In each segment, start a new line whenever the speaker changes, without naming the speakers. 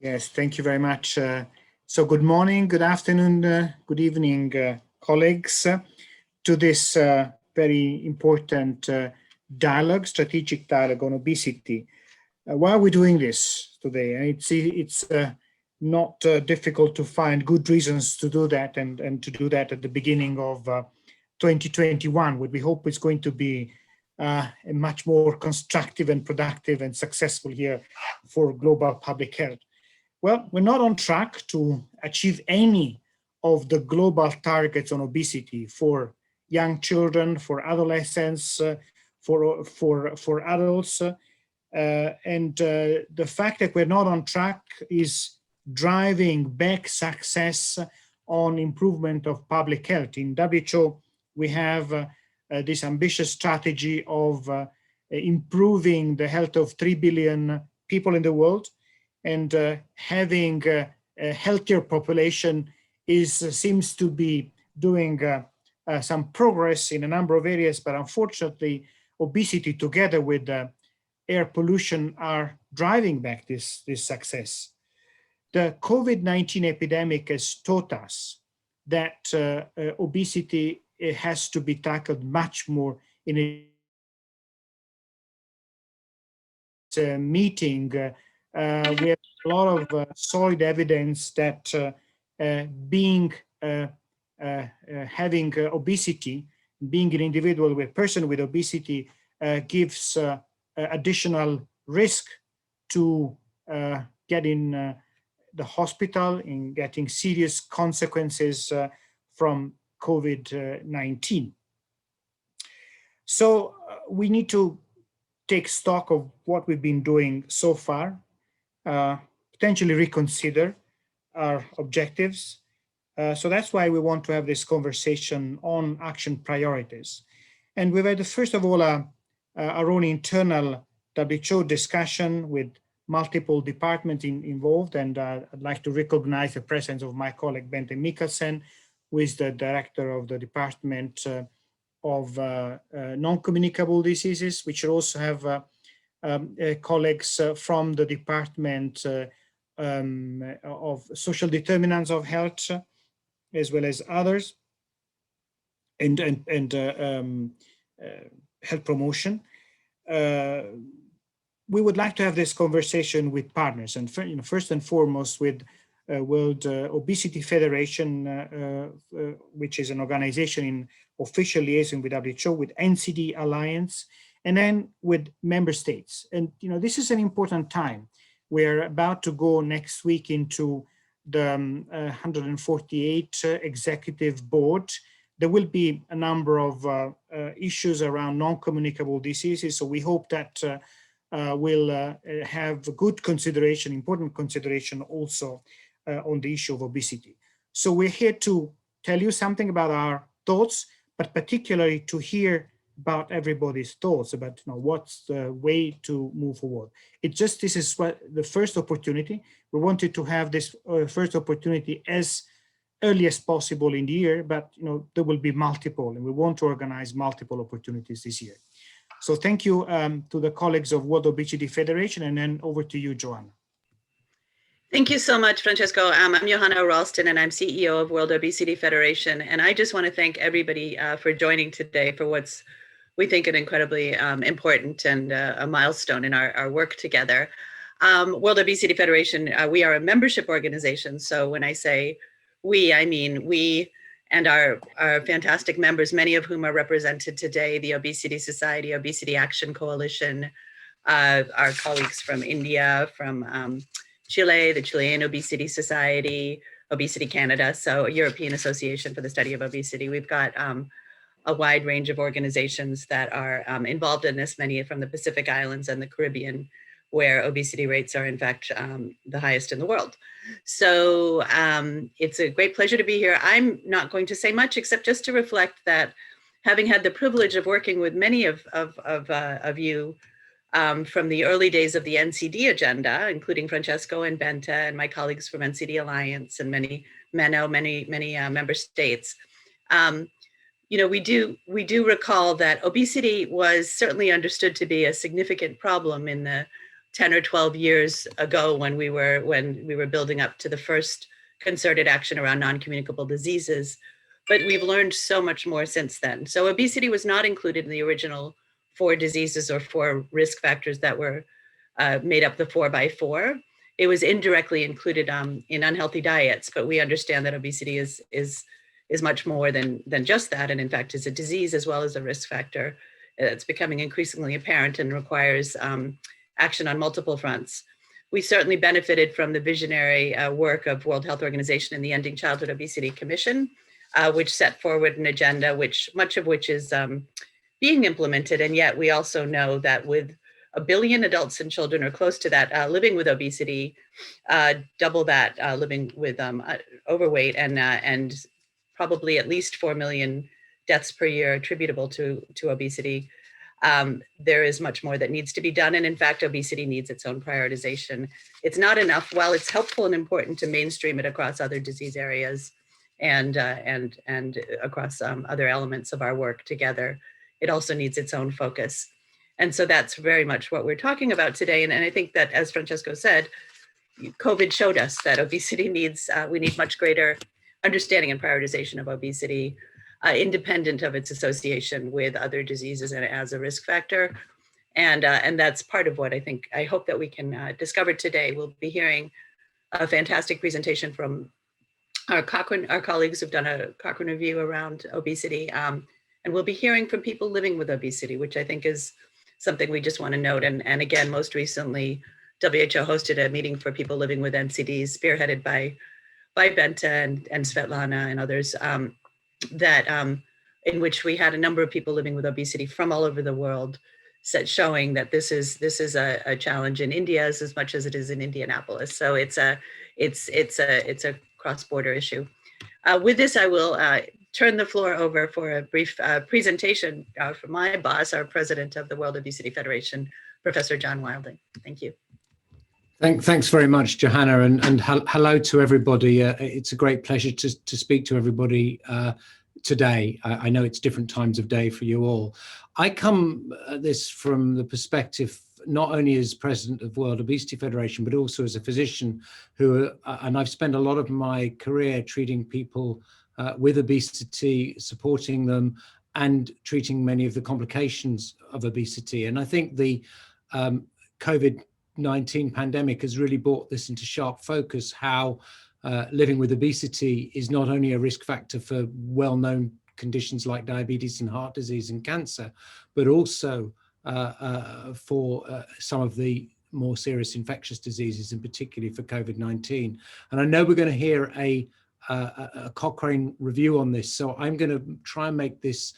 Yes, thank you very much. So good morning, good afternoon, good evening, colleagues, to this very important dialogue, strategic dialogue on obesity. Why are we doing this today? It's not difficult to find good reasons to do that and to do that at the beginning of 2021, what we hope is going to be a much more constructive and productive and successful year for global public health. Well, we're not on track to achieve any of the global targets on obesity for young children, for adolescents, for adults. The fact that we're not on track is driving back success on improvement of public health. In WHO, we have this ambitious strategy of improving the health of 3 billion people in the world, and having a healthier population seems to be doing some progress in a number of areas, but unfortunately, obesity together with air pollution are driving back this success. The COVID-19 epidemic has taught us that obesity has to be tackled much more in a meeting. We have a lot of solid evidence that having obesity, being an individual with person with obesity gives additional risk to get in the hospital, in getting serious consequences from COVID-19. So we need to take stock of what we've been doing so far, potentially reconsider our objectives. So that's why we want to have this conversation on action priorities. And we've had, first of all, our own internal WHO discussion with multiple departments involved. And I'd like to recognize the presence of my colleague, Bente Mikkelsen, who is the director of the Department of Non-Communicable Diseases. We should also have colleagues from the Department of Social Determinants of Health, as well as others, and health promotion. We would like to have this conversation with partners, and first and foremost with World Obesity Federation, which is an organization in official liaison with WHO, with NCD Alliance, and then with member states. And this is an important time. We're about to go next week into the 148 executive board. There will be a number of issues around non-communicable diseases. So we hope that we'll have good consideration, important consideration also on the issue of obesity. So we're here to tell you something about our thoughts, but particularly to hear about everybody's thoughts about what's the way to move forward. This is the first opportunity. We wanted to have this first opportunity as early as possible in the year, but there will be multiple, and we want to organize multiple opportunities this year. So thank you to the colleagues of World Obesity Federation, and then over to you, Joanna.
Thank you so much, Francesco. I'm Johanna Ralston, and I'm CEO of World Obesity Federation. And I just want to thank everybody for joining today for what's, we think, an incredibly important and a milestone in our work together. World Obesity Federation, we are a membership organization. So when I say we, I mean we and our fantastic members, many of whom are represented today, the Obesity Society, Obesity Action Coalition, our colleagues from India, from Chile, the Chilean Obesity Society, Obesity Canada, so European Association for the Study of Obesity. We've got a wide range of organizations that are involved in this, many from the Pacific Islands and the Caribbean, where obesity rates are in fact the highest in the world. So it's a great pleasure to be here. I'm not going to say much except just to reflect that having had the privilege of working with many of you from the early days of the NCD agenda, including Francesco and Bente and my colleagues from NCD Alliance and many member states. We do recall that obesity was certainly understood to be a significant problem in the 10 or 12 years ago when we were building up to the first concerted action around non-communicable diseases. But we've learned so much more since then. So obesity was not included in the original 4 diseases or 4 risk factors that were made up the 4x4. It was indirectly included in unhealthy diets, but we understand that obesity is much more than just that, and in fact is a disease as well as a risk factor. It's becoming increasingly apparent and requires action on multiple fronts. We certainly benefited from the visionary work of World Health Organization and the Ending Childhood Obesity Commission, which set forward an agenda, much of which is being implemented. And yet we also know that with 1 billion adults and children, or close to that, living with obesity, double that living with overweight, and probably at least 4 million deaths per year attributable to obesity. There is much more that needs to be done. And in fact, obesity needs its own prioritization. It's not enough. While it's helpful and important to mainstream it across other disease areas and across other elements of our work together, it also needs its own focus. And so that's very much what we're talking about today. And I think that, as Francesco said, COVID showed us that obesity we need much greater understanding and prioritization of obesity, independent of its association with other diseases and as a risk factor. And that's part of what I hope that we can discover today. We'll be hearing a fantastic presentation from our colleagues who've done a Cochrane review around obesity. And we'll be hearing from people living with obesity, which I think is something we just want to note. And again, most recently, WHO hosted a meeting for people living with NCDs, spearheaded by Bente and Svetlana and others, in which we had a number of people living with obesity from all over the world, showing that this is a challenge in India as much as it is in Indianapolis. So it's a cross-border issue. With this, I will turn the floor over for a brief presentation from my boss, our president of the World Obesity Federation, Professor John Wilding. Thank you.
Thanks very much, Johanna, and hello to everybody. It's a great pleasure to speak to everybody today. I know it's different times of day for you all. I come at this from the perspective not only as president of World Obesity Federation, but also as a physician and I've spent a lot of my career treating people with obesity, supporting them, and treating many of the complications of obesity. And I think the COVID-19 pandemic has really brought this into sharp focus, how living with obesity is not only a risk factor for well-known conditions like diabetes and heart disease and cancer, but also for some of the more serious infectious diseases, and particularly for COVID-19. And I know we're going to hear a Cochrane review on this, so I'm going to try and make this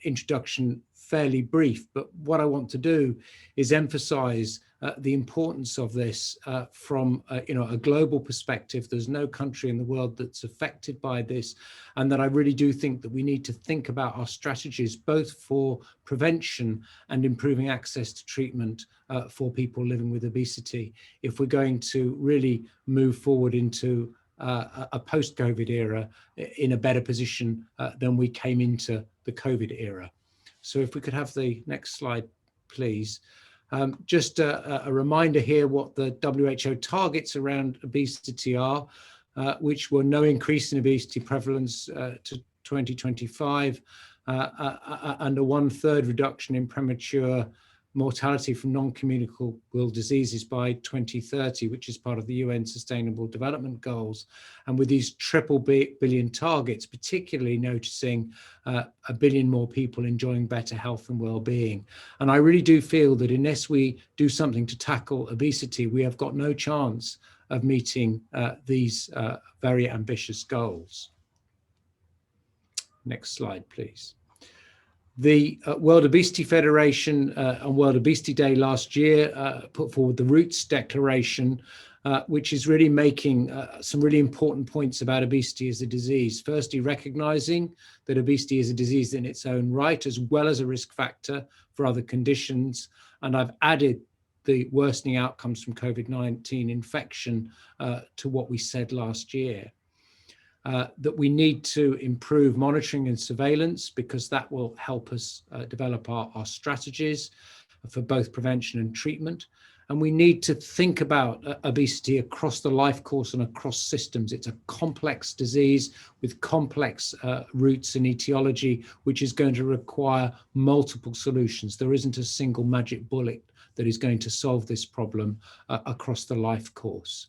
introduction fairly brief. But what I want to do is emphasize the importance of this from a global perspective. There's no country in the world that's affected by this, and that I really do think that we need to think about our strategies both for prevention and improving access to treatment for people living with obesity, if we're going to really move forward into a post-COVID era in a better position than we came into the COVID era. So if we could have the next slide, please. Just a reminder here what the WHO targets around obesity are, which were no increase in obesity prevalence to 2025, and a 1/3 reduction in premature mortality from non-communicable diseases by 2030, which is part of the UN Sustainable Development Goals. And with these triple billion targets, particularly noticing 1 billion more people enjoying better health and well-being. And I really do feel that unless we do something to tackle obesity, we have got no chance of meeting these very ambitious goals. Next slide, please. The World Obesity Federation on World Obesity Day last year put forward the Roots Declaration, which is really making some really important points about obesity as a disease. Firstly, recognizing that obesity is a disease in its own right, as well as a risk factor for other conditions. And I've added the worsening outcomes from COVID-19 infection to what we said last year. That we need to improve monitoring and surveillance, because that will help us develop our strategies for both prevention and treatment. And we need to think about obesity across the life course and across systems. It's a complex disease with complex roots and etiology, which is going to require multiple solutions. There isn't a single magic bullet that is going to solve this problem across the life course.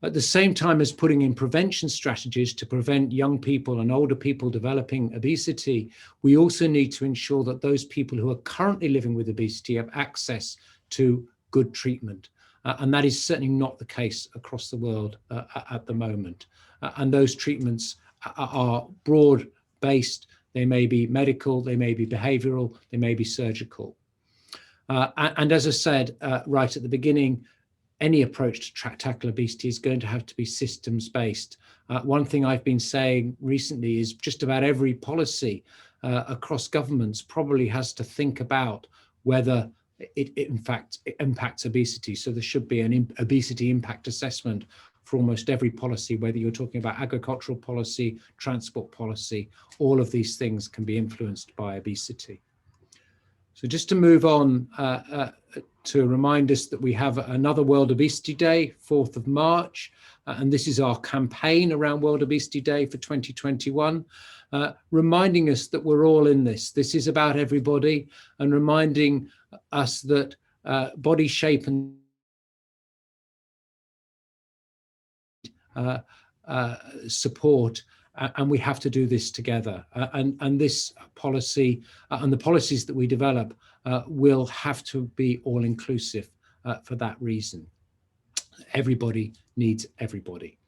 At the same time as putting in prevention strategies to prevent young people and older people developing obesity, we also need to ensure that those people who are currently living with obesity have access to good treatment. And that is certainly not the case across the world at the moment. And those treatments are broad-based. They may be medical, they may be behavioral, they may be surgical. And as I said right at the beginning, any approach to tackle obesity is going to have to be systems-based. One thing I've been saying recently is just about every policy across governments probably has to think about whether it in fact impacts obesity. So there should be an obesity impact assessment for almost every policy, whether you're talking about agricultural policy, transport policy, all of these things can be influenced by obesity. So just to move on to remind us that we have another World Obesity Day, 4th of March, and this is our campaign around World Obesity Day for 2021, reminding us that we're all in this. This is about everybody, and reminding us that body shape and support, and we have to do this together. And this policy and the policies that we develop will have to be all-inclusive for that reason. Everybody needs everybody.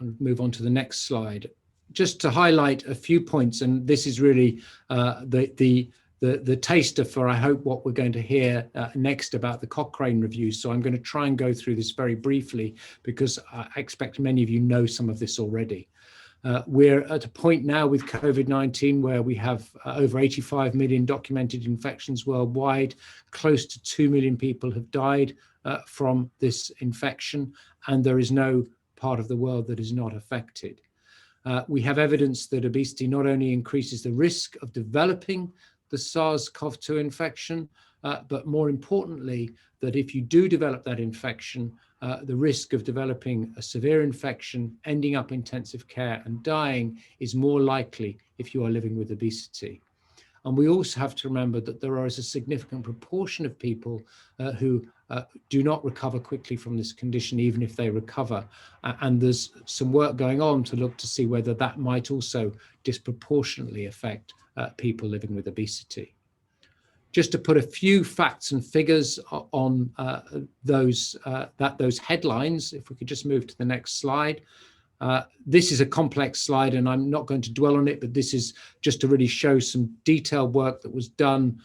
I'll move on to the next slide. Just to highlight a few points, and this is really the taster for, I hope, what we're going to hear next about the Cochrane review. So I'm going to try and go through this very briefly because I expect many of you know some of this already. We're at a point now with COVID-19 where we have over 85 million documented infections worldwide. Close to 2 million people have died from this infection, and there is no part of the world that is not affected. We have evidence that obesity not only increases the risk of developing the SARS-CoV-2 infection, but more importantly, that if you do develop that infection, the risk of developing a severe infection, ending up in intensive care and dying is more likely if you are living with obesity. And we also have to remember that there is a significant proportion of people who do not recover quickly from this condition, even if they recover. And there's some work going on to look to see whether that might also disproportionately affect people living with obesity. Just to put a few facts and figures on those headlines, if we could just move to the next slide. This is a complex slide and I'm not going to dwell on it, but this is just to really show some detailed work that was done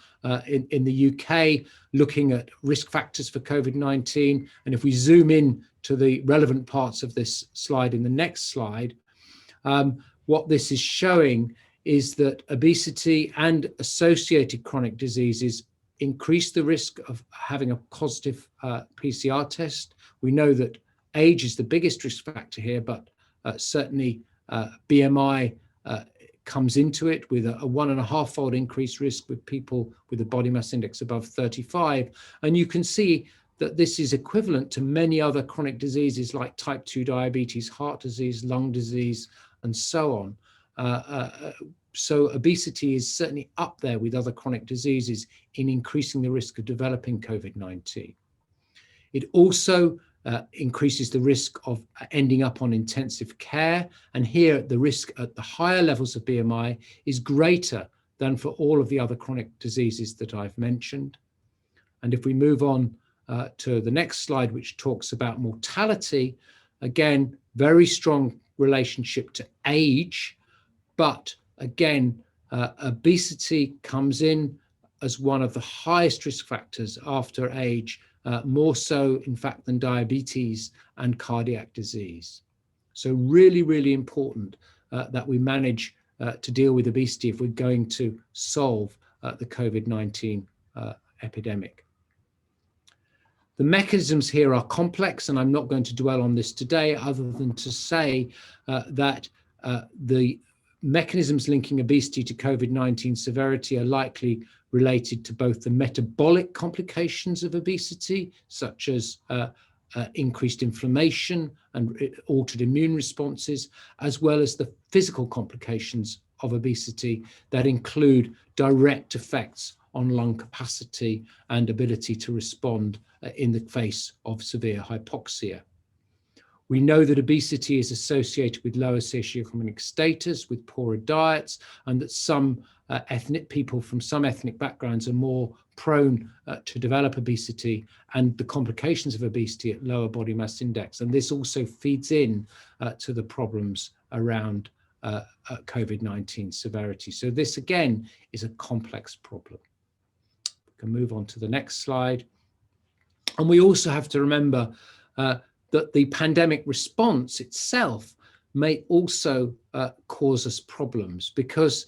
in the UK, looking at risk factors for COVID-19. And if we zoom in to the relevant parts of this slide in the next slide, what this is showing is that obesity and associated chronic diseases increase the risk of having a positive PCR test. We know that age is the biggest risk factor here, but certainly BMI comes into it with a 1.5-fold increased risk with people with a body mass index above 35. And you can see that this is equivalent to many other chronic diseases like type 2 diabetes, heart disease, lung disease, and so on. So obesity is certainly up there with other chronic diseases in increasing the risk of developing COVID-19. It also increases the risk of ending up on intensive care. And here the risk at the higher levels of BMI is greater than for all of the other chronic diseases that I've mentioned. And if we move on to the next slide, which talks about mortality, again, very strong relationship to age, but again, obesity comes in as one of the highest risk factors after age, more so, in fact, than diabetes and cardiac disease. So really, really important that we manage to deal with obesity if we're going to solve the COVID-19 epidemic. The mechanisms here are complex, and I'm not going to dwell on this today, other than to say that the mechanisms linking obesity to COVID-19 severity are likely related to both the metabolic complications of obesity, such as increased inflammation and altered immune responses, as well as the physical complications of obesity that include direct effects on lung capacity and ability to respond in the face of severe hypoxia. We know that obesity is associated with lower socioeconomic status, with poorer diets, and that some people from some ethnic backgrounds are more prone to develop obesity and the complications of obesity at lower body mass index. And this also feeds in to the problems around COVID-19 severity. So this again is a complex problem. We can move on to the next slide. And we also have to remember that the pandemic response itself may also cause us problems, because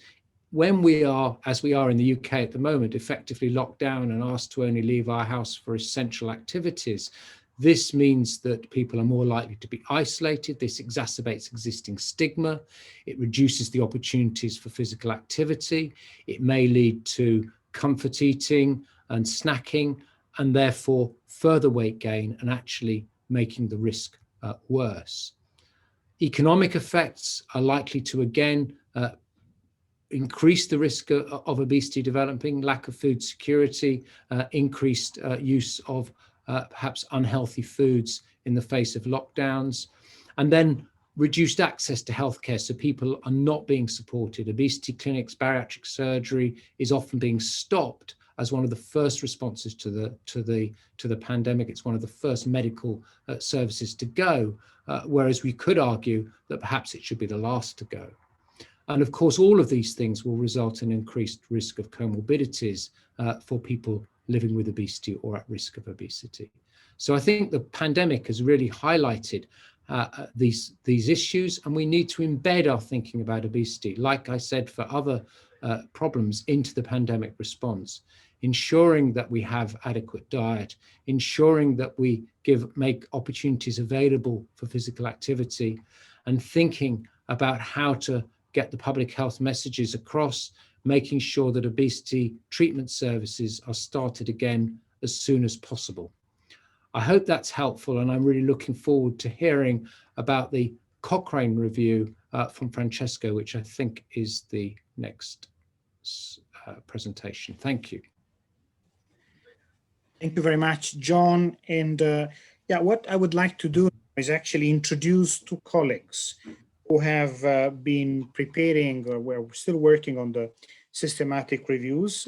when we are, as we are in the UK at the moment, effectively locked down and asked to only leave our house for essential activities, this means that people are more likely to be isolated. This exacerbates existing stigma. It reduces the opportunities for physical activity. It may lead to comfort eating and snacking, and therefore further weight gain and actually making the risk worse. Economic effects are likely to again increase the risk of obesity developing, lack of food security, increased use of perhaps unhealthy foods in the face of lockdowns, and then reduced access to healthcare. So people are not being supported. Obesity clinics, bariatric surgery is often being stopped as one of the first responses to the pandemic. It's one of the first medical services to go, whereas we could argue that perhaps it should be the last to go. And of course, all of these things will result in increased risk of comorbidities for people living with obesity or at risk of obesity. So I think the pandemic has really highlighted these issues, and we need to embed our thinking about obesity, like I said, for other problems, into the pandemic response, ensuring that we have adequate diet, ensuring that we make opportunities available for physical activity, and thinking about how to get the public health messages across, making sure that obesity treatment services are started again as soon as possible. I hope that's helpful, and I'm really looking forward to hearing about the Cochrane review from Francesco, which I think is the next presentation. Thank you.
Thank you very much, John. And yeah, what I would like to do is actually introduce two colleagues who have been preparing, or we're still working on the systematic reviews.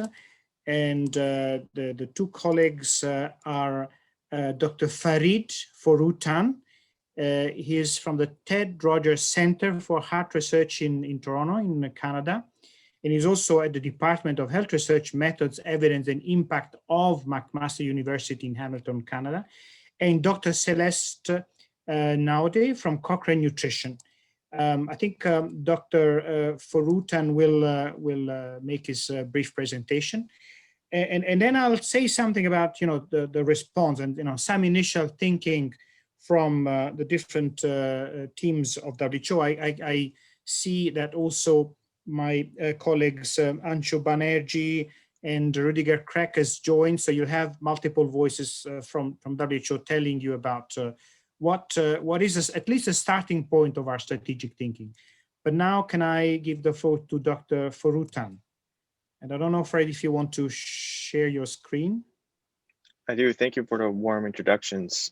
And the two colleagues are Dr. Farid Foroutan. He is from the Ted Rogers Center for Heart Research in Toronto, in Canada. And he's also at the Department of Health Research Methods, Evidence and Impact of McMaster University in Hamilton, Canada. And Dr. Celeste Naude from Cochrane Nutrition. I think Dr. Foroutan will make his brief presentation. And then I'll say something about, the response and, some initial thinking from the different teams of WHO. I see that also my colleagues Anshu Banerjee and Rudiger Crack has joined. So you have multiple voices from WHO telling you about what is at least a starting point of our strategic thinking. But now can I give the floor to Dr. Foroutan? And I don't know, Fred, if you want to share your screen.
I do. Thank you for the warm introductions.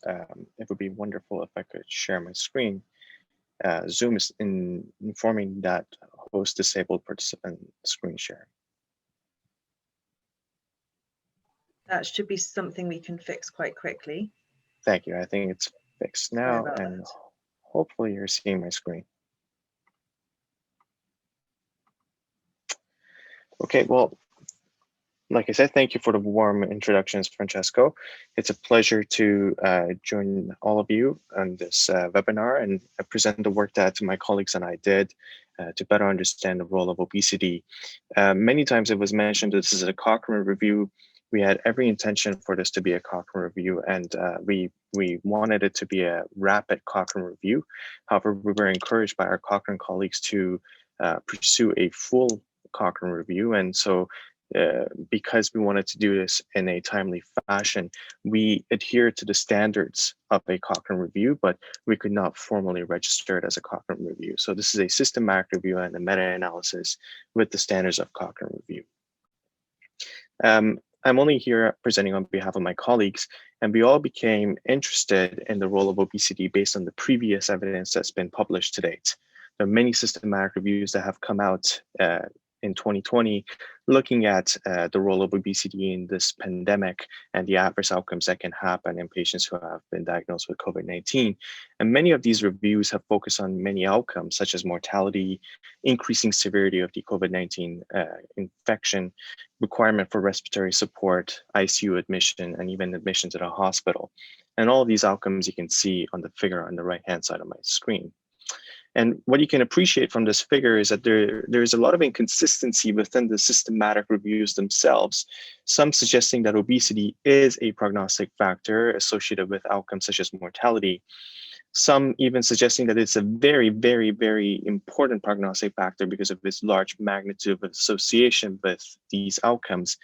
It would be wonderful if I could share my screen. Zoom is informing that host disabled participant screen sharing.
That should be something we can fix quite quickly.
Thank you. I think it's fixed now, and hopefully you're seeing my screen. Okay, well, like I said, thank you for the warm introductions, Francesco. It's a pleasure to join all of you on this webinar and present the work that my colleagues and I did to better understand the role of obesity. Many times it was mentioned that this is a Cochrane review. We had every intention for this to be a Cochrane review, and we wanted it to be a rapid Cochrane review. However, we were encouraged by our Cochrane colleagues to pursue a full Cochrane review, and so because we wanted to do this in a timely fashion, we adhere to the standards of a Cochrane review, but we could not formally register it as a Cochrane review. So this is a systematic review and a meta-analysis with the standards of Cochrane review. I'm only here presenting on behalf of my colleagues, and we all became interested in the role of obesity based on the previous evidence that's been published to date. There are many systematic reviews that have come out in 2020 looking at the role of obesity in this pandemic and the adverse outcomes that can happen in patients who have been diagnosed with COVID-19. And many of these reviews have focused on many outcomes, such as mortality, increasing severity of the COVID-19 infection, requirement for respiratory support, ICU admission, and even admission to the hospital. And all of these outcomes you can see on the figure on the right-hand side of my screen. And what you can appreciate from this figure is that there's a lot of inconsistency within the systematic reviews themselves, some suggesting that obesity is a prognostic factor associated with outcomes such as mortality, some even suggesting that it's a very, very, very important prognostic factor because of its large magnitude of association with these outcomes.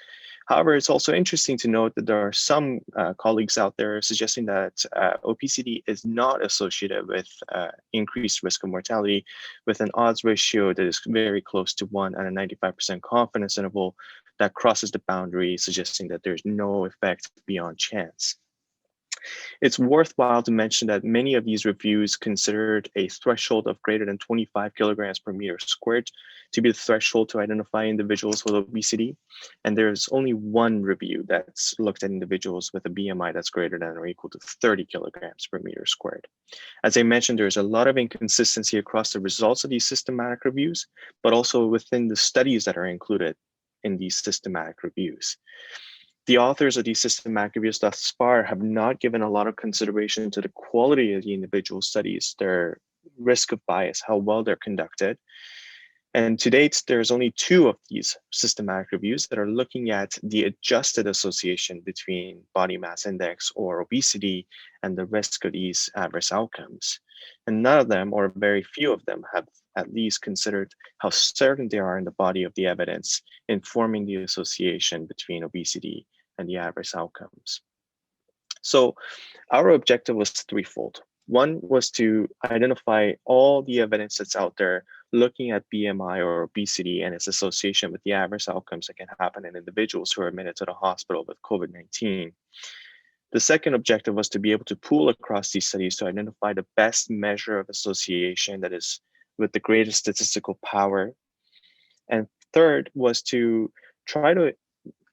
However, it's also interesting to note that there are some colleagues out there suggesting that obesity is not associated with increased risk of mortality, with an odds ratio that is very close to 1 and a 95% confidence interval that crosses the boundary, suggesting that there's no effect beyond chance. It's worthwhile to mention that many of these reviews considered a threshold of greater than 25 kilograms per meter squared to be the threshold to identify individuals with obesity. And there's only one review that's looked at individuals with a BMI that's greater than or equal to 30 kilograms per meter squared. As I mentioned, there's a lot of inconsistency across the results of these systematic reviews, but also within the studies that are included in these systematic reviews. The authors of these systematic reviews thus far have not given a lot of consideration to the quality of the individual studies, their risk of bias, how well they're conducted. And to date, there's only 2 of these systematic reviews that are looking at the adjusted association between body mass index or obesity and the risk of these adverse outcomes. And none of them, or very few of them, have at least considered how certain they are in the body of the evidence informing the association between obesity and the adverse outcomes. So our objective was threefold. One was to identify all the evidence that's out there looking at BMI or obesity and its association with the adverse outcomes that can happen in individuals who are admitted to the hospital with COVID-19. The second objective was to be able to pool across these studies to identify the best measure of association that is with the greatest statistical power. And third was to try to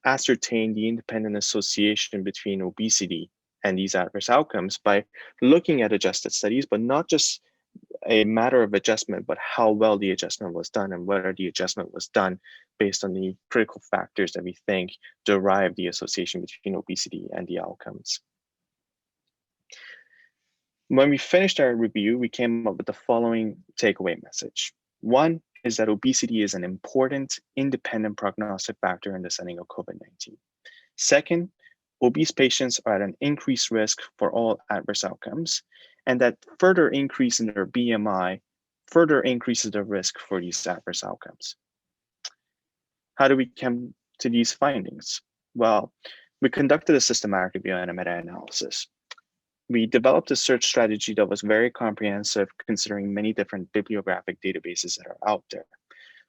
ascertain the independent association between obesity and these adverse outcomes by looking at adjusted studies, but not just a matter of adjustment, but how well the adjustment was done and whether the adjustment was done based on the critical factors that we think derive the association between obesity and the outcomes. When we finished our review, we came up with the following takeaway message. One is that obesity is an important independent prognostic factor in the setting of COVID-19. Second, obese patients are at an increased risk for all adverse outcomes, and that further increase in their BMI further increases the risk for these adverse outcomes. How do we come to these findings? Well, we conducted a systematic review and a meta-analysis. We developed a search strategy that was very comprehensive, considering many different bibliographic databases that are out there.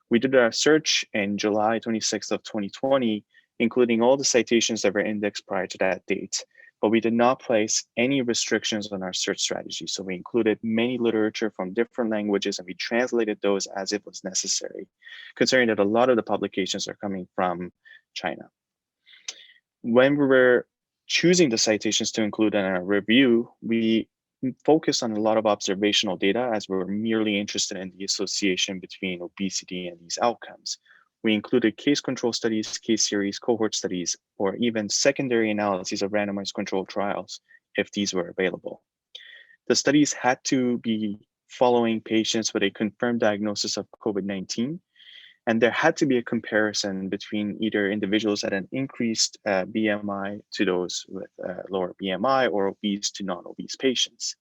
We did our search in July 26th of 2020, including all the citations that were indexed prior to that date, but we did not place any restrictions on our search strategy. So we included many literature from different languages and we translated those as it was necessary, considering that a lot of the publications are coming from China. When we were choosing the citations to include in our review, we focused on a lot of observational data as we were merely interested in the association between obesity and these outcomes. We included case control studies, case series, cohort studies, or even secondary analyses of randomized controlled trials if these were available. The studies had to be following patients with a confirmed diagnosis of COVID-19, and there had to be a comparison between either individuals at an increased BMI to those with lower BMI or obese to non-obese patients.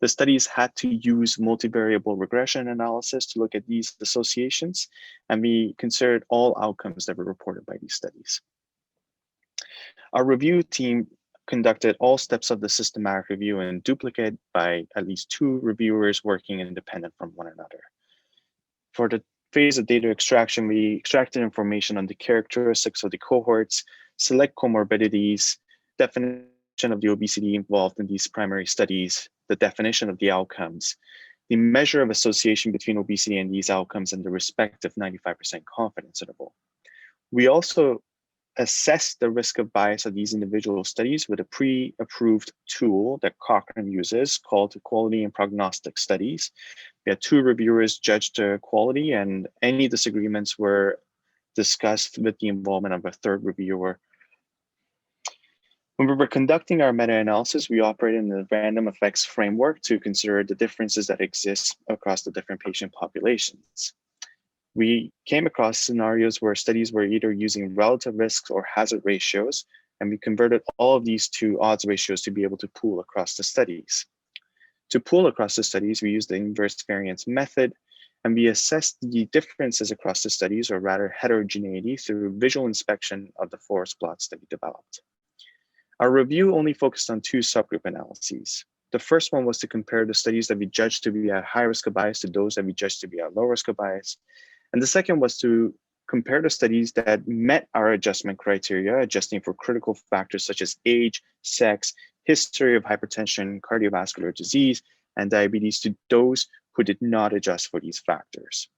The studies had to use multivariable regression analysis to look at these associations, and we considered all outcomes that were reported by these studies. Our review team conducted all steps of the systematic review in duplicate by at least 2 reviewers working independent from one another. For the phase of data extraction, we extracted information on the characteristics of the cohorts, select comorbidities, definition of the obesity involved in these primary studies, the definition of the outcomes, the measure of association between obesity and these outcomes, and the respective 95% confidence interval. We also assessed the risk of bias of these individual studies with a pre-approved tool that Cochrane uses called Quality and Prognostic Studies. We had 2 reviewers judge the quality, and any disagreements were discussed with the involvement of a 3rd reviewer. When we were conducting our meta-analysis, we operated in a random effects framework to consider the differences that exist across the different patient populations. We came across scenarios where studies were either using relative risks or hazard ratios, and we converted all of these to odds ratios to be able to pool across the studies. To pool across the studies, we used the inverse variance method, and we assessed the differences across the studies, or rather heterogeneity, through visual inspection of the forest plots that we developed. Our review only focused on 2 subgroup analyses. The first one was to compare the studies that we judged to be at high risk of bias to those that we judged to be at low risk of bias. And the second was to compare the studies that met our adjustment criteria, adjusting for critical factors such as age, sex, history of hypertension, cardiovascular disease, and diabetes, to those who did not adjust for these factors.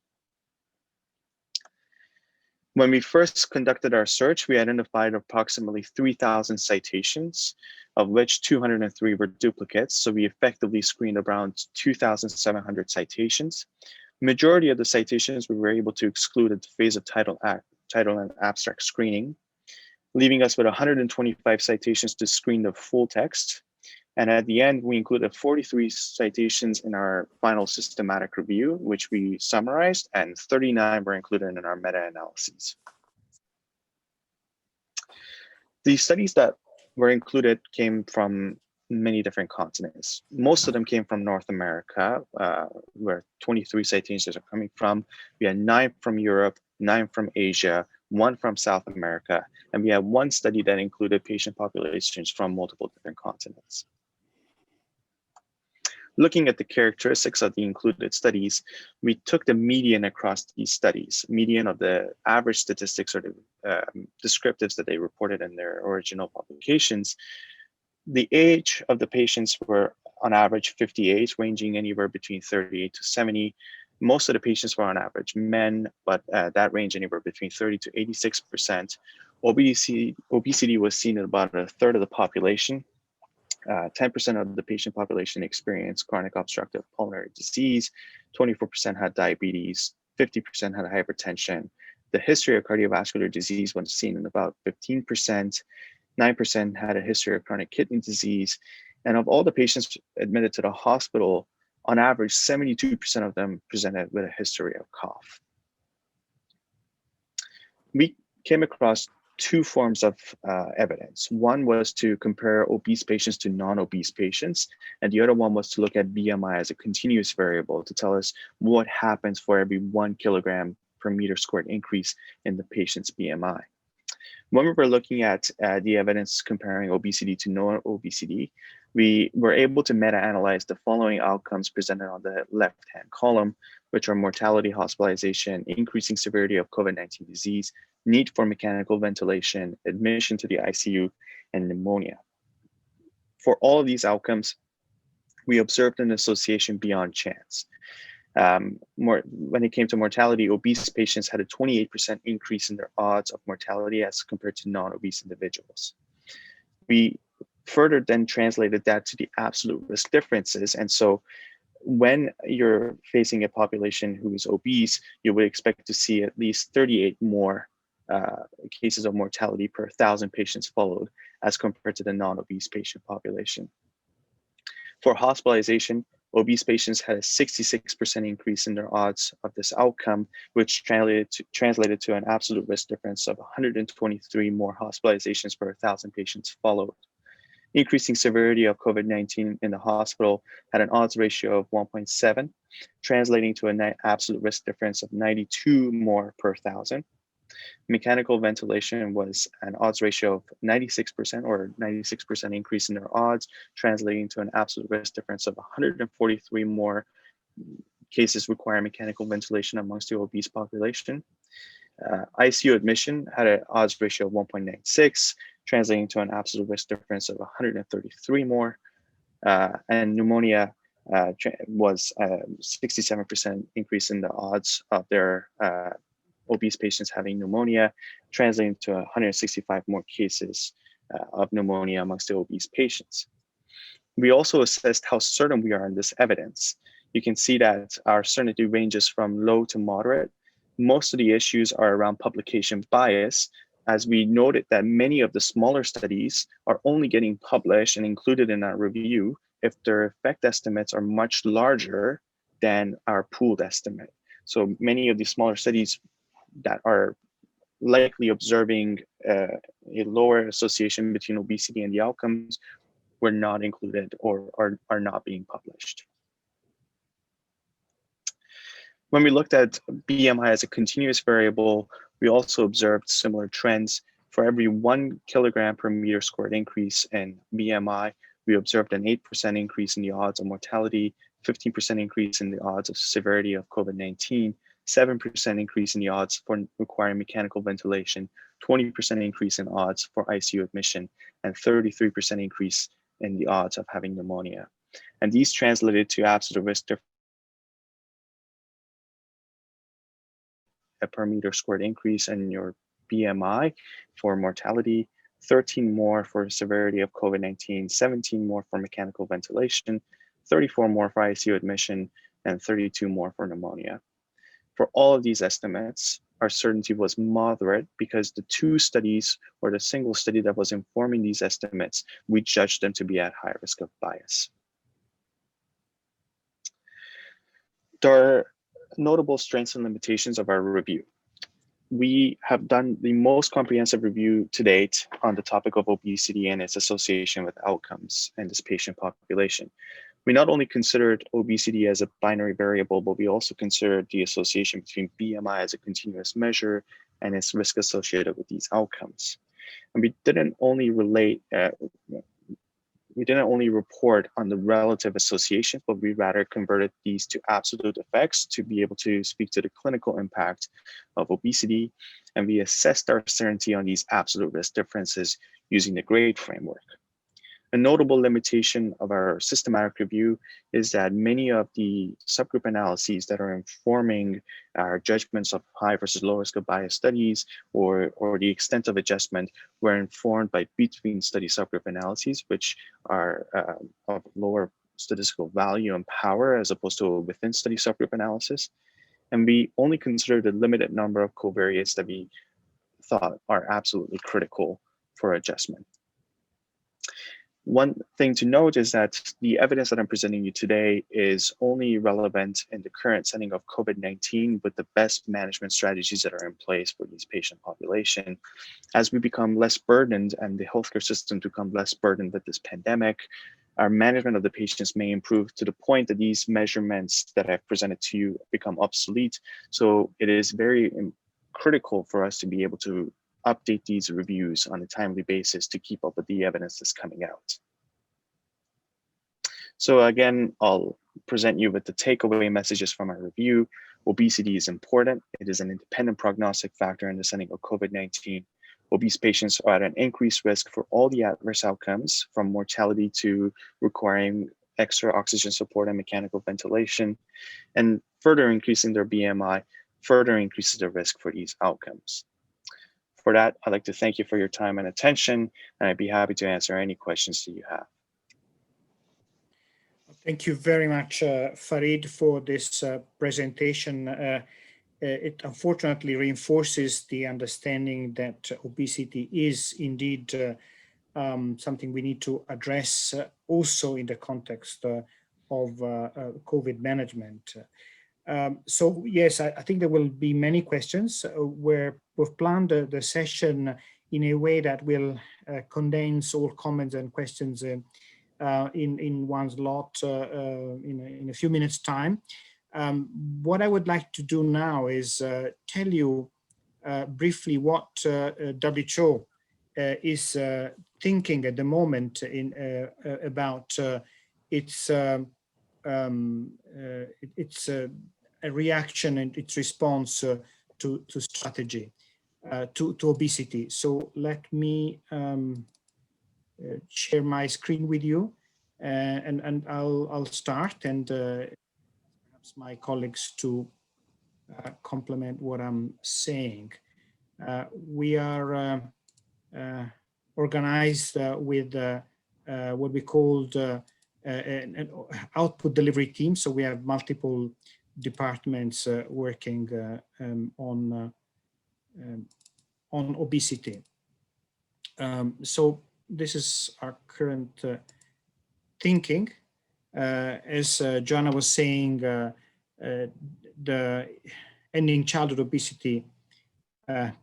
When we first conducted our search, we identified approximately 3,000 citations, of which 203 were duplicates. So we effectively screened around 2,700 citations. Majority of the citations we were able to exclude at the phase of title and abstract screening, leaving us with 125 citations to screen the full text. And at the end, we included 43 citations in our final systematic review, which we summarized, and 39 were included in our meta-analyses. The studies that were included came from many different continents. Most of them came from North America, where 23 citations are coming from. We had 9 from Europe, 9 from Asia, 1 from South America, and we had 1 study that included patient populations from multiple different continents. Looking at the characteristics of the included studies, we took the median across these studies, median of the average statistics or the descriptives that they reported in their original publications. The age of the patients were on average 58, ranging anywhere between 38 to 70. Most of the patients were on average men, but that range anywhere between 30 to 86%. Obesity was seen in about a third of the population. 10% of the patient population experienced chronic obstructive pulmonary disease, 24% had diabetes, 50% had hypertension. The history of cardiovascular disease was seen in about 15%, 9% had a history of chronic kidney disease, and of all the patients admitted to the hospital, on average, 72% of them presented with a history of cough. We came across 2 forms of evidence. One was to compare obese patients to non-obese patients, and the other one was to look at BMI as a continuous variable to tell us what happens for every 1 kilogram per meter squared increase in the patient's BMI. When we were looking at the evidence comparing obesity to non-obesity, we were able to meta-analyze the following outcomes presented on the left-hand column, which are mortality, hospitalization, increasing severity of COVID-19 disease, need for mechanical ventilation, admission to the ICU, and pneumonia. For all of these outcomes, we observed an association beyond chance. When it came to mortality, obese patients had a 28% increase in their odds of mortality as compared to non-obese individuals. We further then translated that to the absolute risk differences. And so when you're facing a population who is obese, you would expect to see at least 38 more cases of mortality per 1,000 patients followed as compared to the non-obese patient population. For hospitalization, obese patients had a 66% increase in their odds of this outcome, which translated to an absolute risk difference of 123 more hospitalizations per 1,000 patients followed. Increasing severity of COVID-19 in the hospital had an odds ratio of 1.7, translating to an absolute risk difference of 92 more per 1,000. Mechanical ventilation was an odds ratio of 96%, or 96% increase in their odds, translating to an absolute risk difference of 143 more cases requiring mechanical ventilation amongst the obese population. ICU admission had an odds ratio of 1.96, translating to an absolute risk difference of 133 more. And pneumonia was a 67% increase in the odds of their obese patients having pneumonia, translating to 165 more cases of pneumonia amongst the obese patients. We also assessed how certain we are in this evidence. You can see that our certainty ranges from low to moderate. Most of the issues are around publication bias, as we noted that many of the smaller studies are only getting published and included in our review if their effect estimates are much larger than our pooled estimate. So many of the smaller studies that are likely observing a lower association between obesity and the outcomes were not included or are not being published. When we looked at BMI as a continuous variable, we also observed similar trends. For every 1 kilogram per meter squared increase in BMI, we observed an 8% increase in the odds of mortality, 15% increase in the odds of severity of COVID-19, 7% increase in the odds for requiring mechanical ventilation, 20% increase in odds for ICU admission, and 33% increase in the odds of having pneumonia. And these translated to absolute risk difference per meter squared increase in your BMI for mortality, 13 more for severity of COVID-19, 17 more for mechanical ventilation, 34 more for ICU admission, and 32 more for pneumonia. For all of these estimates, our certainty was moderate because the two studies, or the single study that was informing these estimates, we judged them to be at high risk of bias. There are notable strengths and limitations of our review. We have done the most comprehensive review to date on the topic of obesity and its association with outcomes in this patient population. We not only considered obesity as a binary variable, but we also considered the association between BMI as a continuous measure and its risk associated with these outcomes. And we didn't only report on the relative associations, but we rather converted these to absolute effects to be able to speak to the clinical impact of obesity. And we assessed our certainty on these absolute risk differences using the GRADE framework. A notable limitation of our systematic review is that many of the subgroup analyses that are informing our judgments of high versus low risk of bias studies or the extent of adjustment were informed by between study subgroup analyses, which are of lower statistical value and power as opposed to a within study subgroup analysis. And we only considered a limited number of covariates that we thought are absolutely critical for adjustment. One thing to note is that the evidence that I'm presenting you today is only relevant in the current setting of COVID-19 with the best management strategies that are in place for this patient population. As we become less burdened and the healthcare system become less burdened with this pandemic, our management of the patients may improve to the point that these measurements that I've presented to you become obsolete. So it is very critical for us to be able to update these reviews on a timely basis to keep up with the evidence that's coming out. So again, I'll present you with the takeaway messages from our review. Obesity is important. It is an independent prognostic factor in the setting of COVID-19. Obese patients are at an increased risk for all the adverse outcomes, from mortality to requiring extra oxygen support and mechanical ventilation, and further increasing their BMI further increases the risk for these outcomes. For that, I'd like to thank you for your time and attention, and I'd be happy to answer any questions that you have.
Thank you very much, Farid, for this presentation. It unfortunately reinforces the understanding that obesity is indeed something we need to address also in the context of COVID management. So yes, I think there will be many questions. We've planned the session in a way that will condense all comments and questions in one lot in a few minutes time. What I would like to do now is tell you briefly what WHO is thinking at the moment about its a reaction and its response to strategy to obesity. So let me share my screen with you, and I'll start, and perhaps my colleagues to complement what I'm saying. We are organized with what we called an output delivery team. So we have multiple departments working on obesity. So this is our current thinking. As Joanna was saying, the Ending Childhood Obesity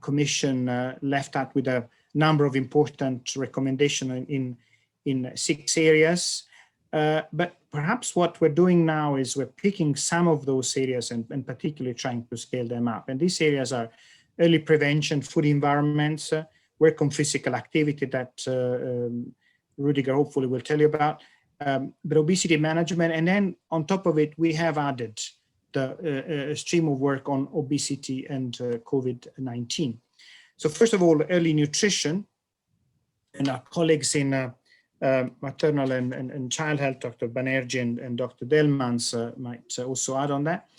Commission left out with a number of important recommendations in 6 areas. But perhaps what we're doing now is we're picking some of those areas and particularly trying to scale them up. And these areas are early prevention, food environments, work on physical activity that Rudiger hopefully will tell you about, but obesity management. And then on top of it, we have added the stream of work on obesity and COVID-19. So first of all, early nutrition, and our colleagues in maternal and child health, Dr. Banerjee and Dr. Delmans might also add on that.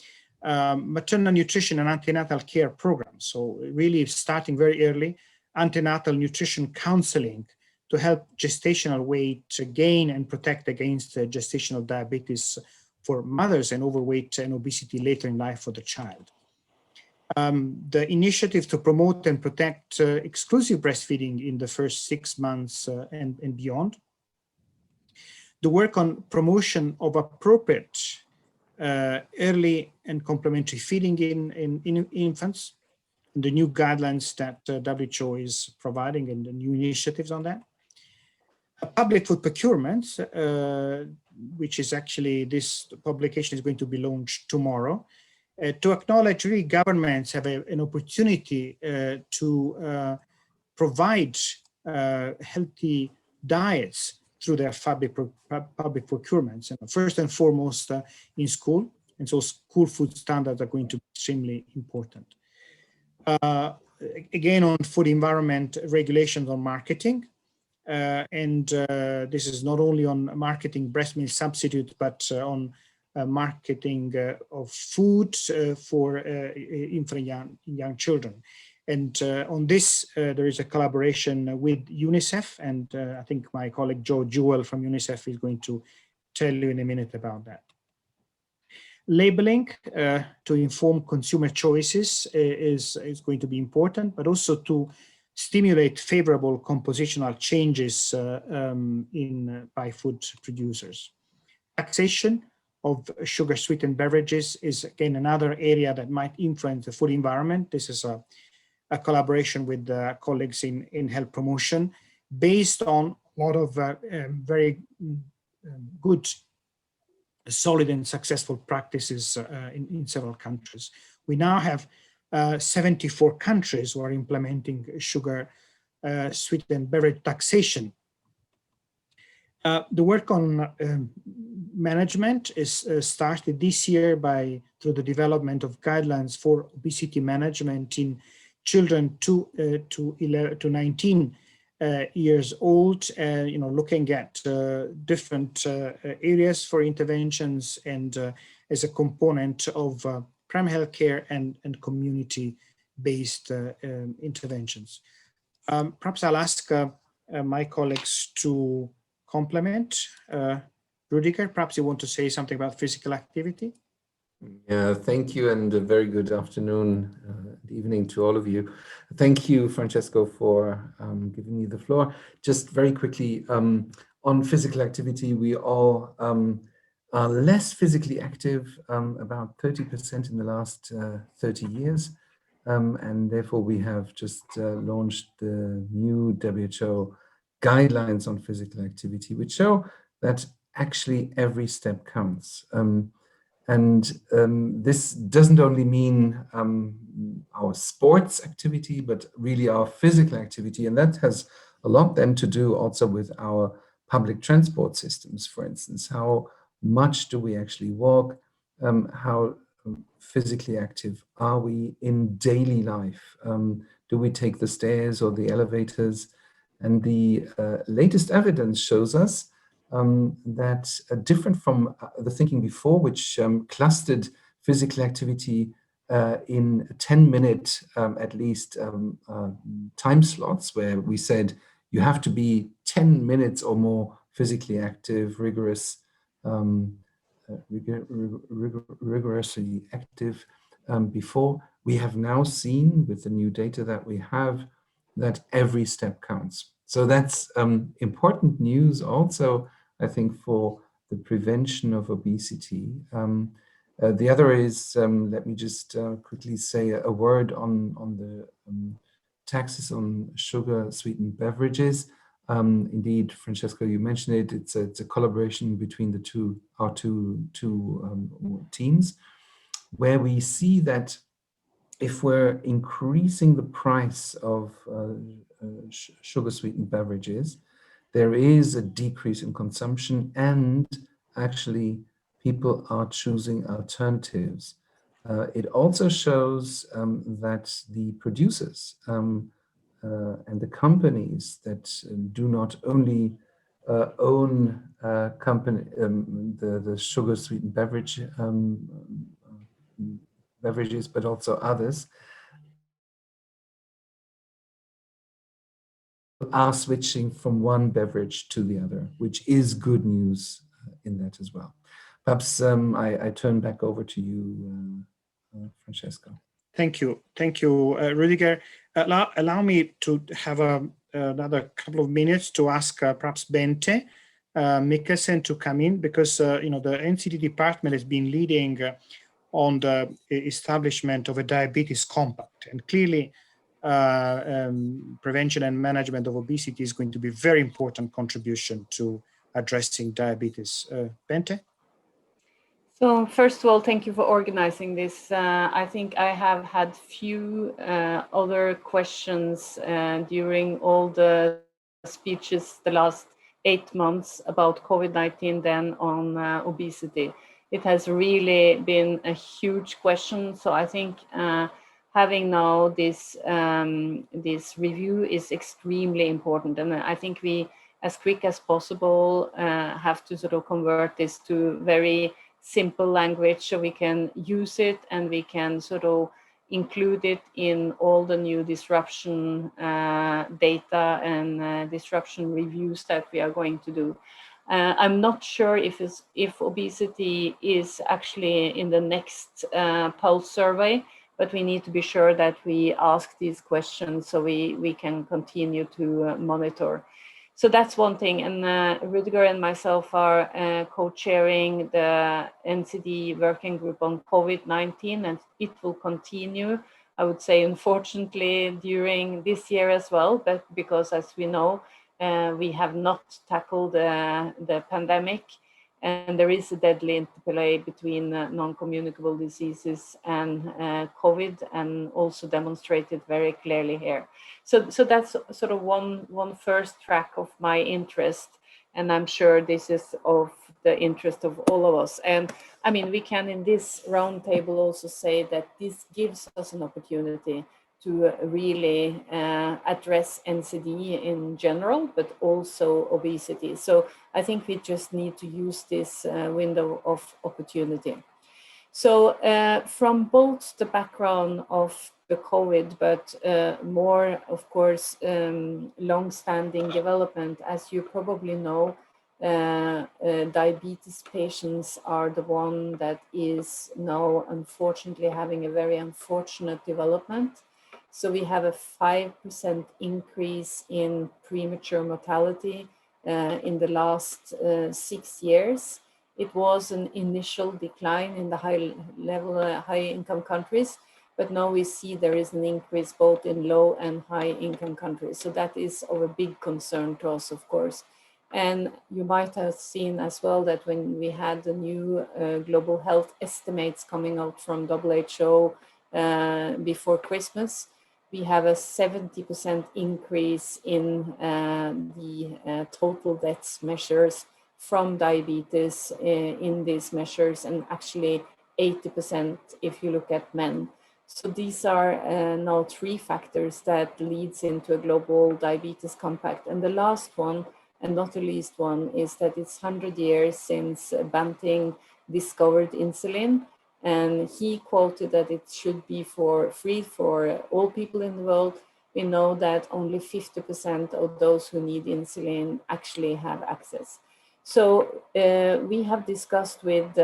Maternal nutrition and antenatal care programs. So really starting very early, antenatal nutrition counseling to help gestational weight gain and protect against gestational diabetes for mothers and overweight and obesity later in life for the child. The initiative to promote and protect exclusive breastfeeding in the first 6 months and beyond. The work on promotion of appropriate early and complementary feeding in infants, the new guidelines that WHO is providing and the new initiatives on that. Public food procurement, which is actually, this publication is going to be launched tomorrow, to acknowledge really governments have an opportunity to provide healthy diets through their public procurements, and first and foremost in school. And so school food standards are going to be extremely important. Again, on food environment regulations on marketing. This is not only on marketing breast milk substitute, but on marketing of food for infant young children. And on this, there is a collaboration with UNICEF, and I think my colleague Joe Jewell from UNICEF is going to tell you in a minute about that. Labeling to inform consumer choices is going to be important, but also to stimulate favorable compositional changes by food producers. Taxation of sugar-sweetened beverages is again another area that might influence the food environment. This is a collaboration with colleagues in health promotion based on a lot of very good, solid and successful practices in several countries. We now have 74 countries who are implementing sugar sweetened beverage taxation. The work on management is started this year through the development of guidelines for obesity management in children 2 to 19 years old, looking at different areas for interventions and as a component of primary health care and community-based interventions. Perhaps I'll ask my colleagues to complement. Rudiger, perhaps you want to say something about physical activity?
Yeah, thank you, and a very good afternoon and evening to all of you. Thank you, Francesco, for giving me the floor. Just very quickly, on physical activity, we all are less physically active, about 30% in the last 30 years. and therefore we have just launched the new WHO guidelines on physical activity, which show that actually every step counts. This doesn't only mean our sports activity, but really our physical activity. And that has a lot then to do also with our public transport systems, for instance. How much do we actually walk? How physically active are we in daily life? Do we take the stairs or the elevators? And the latest evidence shows us that different from the thinking before, which clustered physical activity in 10-minute at least time slots, where we said you have to be 10 minutes or more physically active, rigorously active before. We have now seen with the new data that we have that every step counts. So that's important news also, I think, for the prevention of obesity. The other is, let me just quickly say a word on the taxes on sugar-sweetened beverages. Indeed, Francesco, you mentioned it. It's a collaboration between our two teams, where we see that if we're increasing the price of sugar-sweetened beverages, there is a decrease in consumption, and actually people are choosing alternatives. It also shows that the producers and the companies that do not only own the sugar-sweetened beverages, but also others, are switching from one beverage to the other, which is good news in that as well. Perhaps I turn back over to you, Francesco.
Thank you, Rüdiger. Allow me to have another couple of minutes to ask perhaps Bente Mikkelsen to come in, because the NCD department has been leading on the establishment of a diabetes compact, and clearly prevention and management of obesity is going to be a very important contribution to addressing diabetes. Bente?
So first of all, thank you for organizing this. I think I have had few other questions during all the speeches the last 8 months about COVID-19 than on obesity. It has really been a huge question. So I think having now this review is extremely important. And I think we, as quick as possible, have to sort of convert this to very simple language so we can use it and we can sort of include it in all the new disruption data and disruption reviews that we are going to do. I'm not sure if obesity is actually in the next Pulse survey, but we need to be sure that we ask these questions so we can continue to monitor. So that's one thing, and Rüdiger and myself are co-chairing the NCD working group on COVID-19, and it will continue, I would say, unfortunately, during this year as well, but because, as we know, we have not tackled the pandemic, and there is a deadly interplay between non-communicable diseases and COVID, and also demonstrated very clearly here. So that's sort of one first track of my interest, and I'm sure this is of the interest of all of us. And I mean, we can in this roundtable also say that this gives us an opportunity to really address NCD in general, but also obesity. So I think we just need to use this window of opportunity. So from both the background of the COVID, but more, of course, long-standing development, as you probably know, diabetes patients are the one that is now unfortunately having a very unfortunate development. So we have a 5% increase in premature mortality in the last 6 years. It was an initial decline in the high-income countries, but now we see there is an increase both in low and high income countries. So that is of a big concern to us, of course. And you might have seen as well that when we had the new global health estimates coming out from WHO before Christmas, we have a 70% increase in the total deaths measures from diabetes in these measures, and actually 80% if you look at men. So these are now 3 factors that leads into a global diabetes compact. And the last one, and not the least one, is that it's 100 years since Banting discovered insulin. And he quoted that it should be free for all people in the world. We know that only 50% of those who need insulin actually have access. So we have discussed with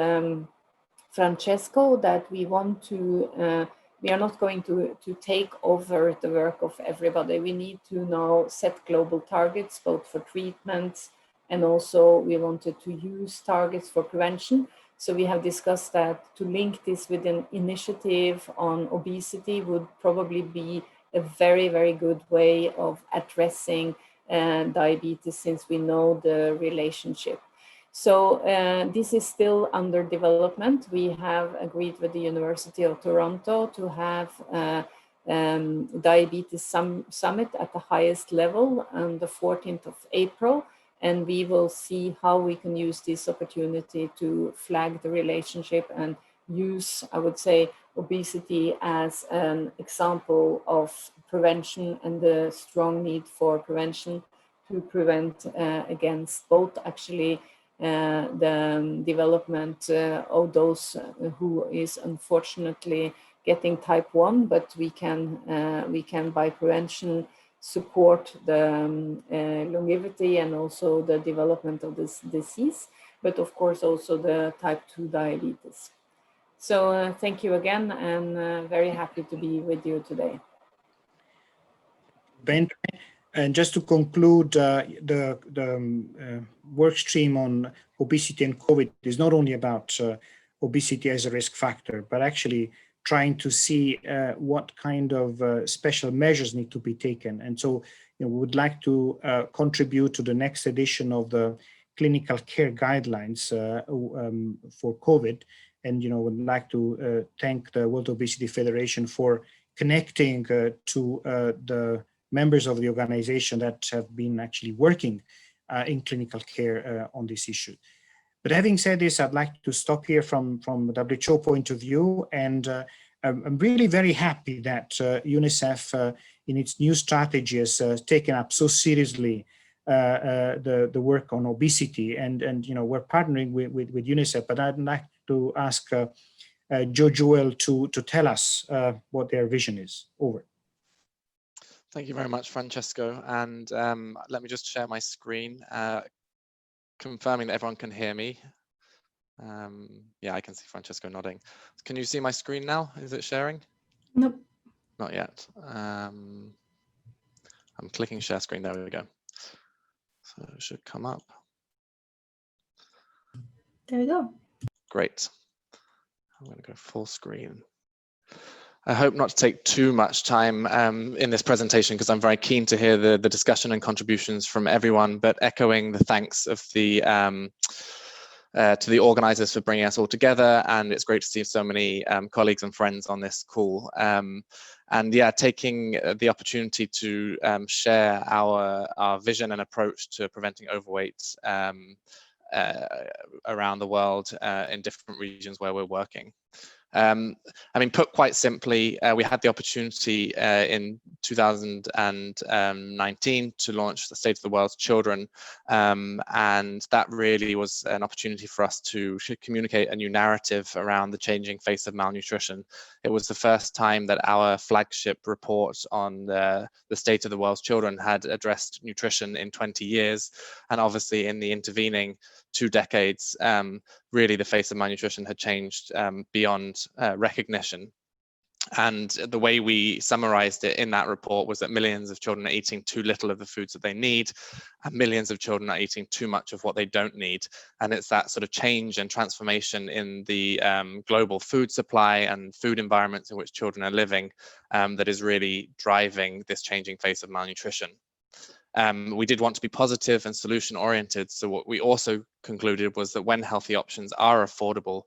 Francesco that we want to, we are not going to take over the work of everybody. We need to now set global targets, both for treatments, and also we wanted to use targets for prevention. So we have discussed that to link this with an initiative on obesity would probably be a very, very good way of addressing diabetes, since we know the relationship. So this is still under development. We have agreed with the University of Toronto to have diabetes summit at the highest level on the 14th of April. And we will see how we can use this opportunity to flag the relationship and use, I would say, obesity as an example of prevention and the strong need for prevention to prevent against both actually the development of those who is unfortunately getting type 1, but we can by prevention support the longevity and also the development of this disease, but of course also the type 2 diabetes. So thank you again, and very happy to be with you today.
Ben, and just to conclude, the work stream on obesity and COVID is not only about obesity as a risk factor, but actually trying to see what kind of special measures need to be taken. And so we would like to contribute to the next edition of the clinical care guidelines for COVID. And would like to thank the World Obesity Federation for connecting to the members of the organization that have been actually working in clinical care on this issue. But having said this, I'd like to stop here from the WHO point of view. And I'm really very happy that UNICEF in its new strategy has taken up so seriously the work on obesity. And we're partnering with UNICEF, but I'd like to ask Joe Jewell to tell us what their vision is. Over.
Thank you very much, Francesco. And let me just share my screen, confirming that everyone can hear me. Yeah, I can see Francesco nodding. Can you see my screen now? Is it sharing?
Nope.
Not yet. I'm clicking share screen. There we go. So it should come up.
There we go.
Great. I'm going to go full screen. I hope not to take too much time in this presentation, because I'm very keen to hear the discussion and contributions from everyone, but echoing the thanks of the to the organizers for bringing us all together. And it's great to see so many colleagues and friends on this call. And yeah, taking the opportunity to share our vision and approach to preventing overweight around the world in different regions where we're working. I mean, put quite simply, we had the opportunity in 2019 to launch the State of the World's Children, and that really was an opportunity for us to communicate a new narrative around the changing face of malnutrition. It was the first time that our flagship report on the State of the World's Children had addressed nutrition in 20 years, and obviously in the intervening 2 decades, really the face of malnutrition had changed beyond recognition. And the way we summarized it in that report was that millions of children are eating too little of the foods that they need, and millions of children are eating too much of what they don't need. And it's that sort of change and transformation in the global food supply and food environments in which children are living that is really driving this changing face of malnutrition. We did want to be positive and solution oriented. So what we also concluded was that when healthy options are affordable,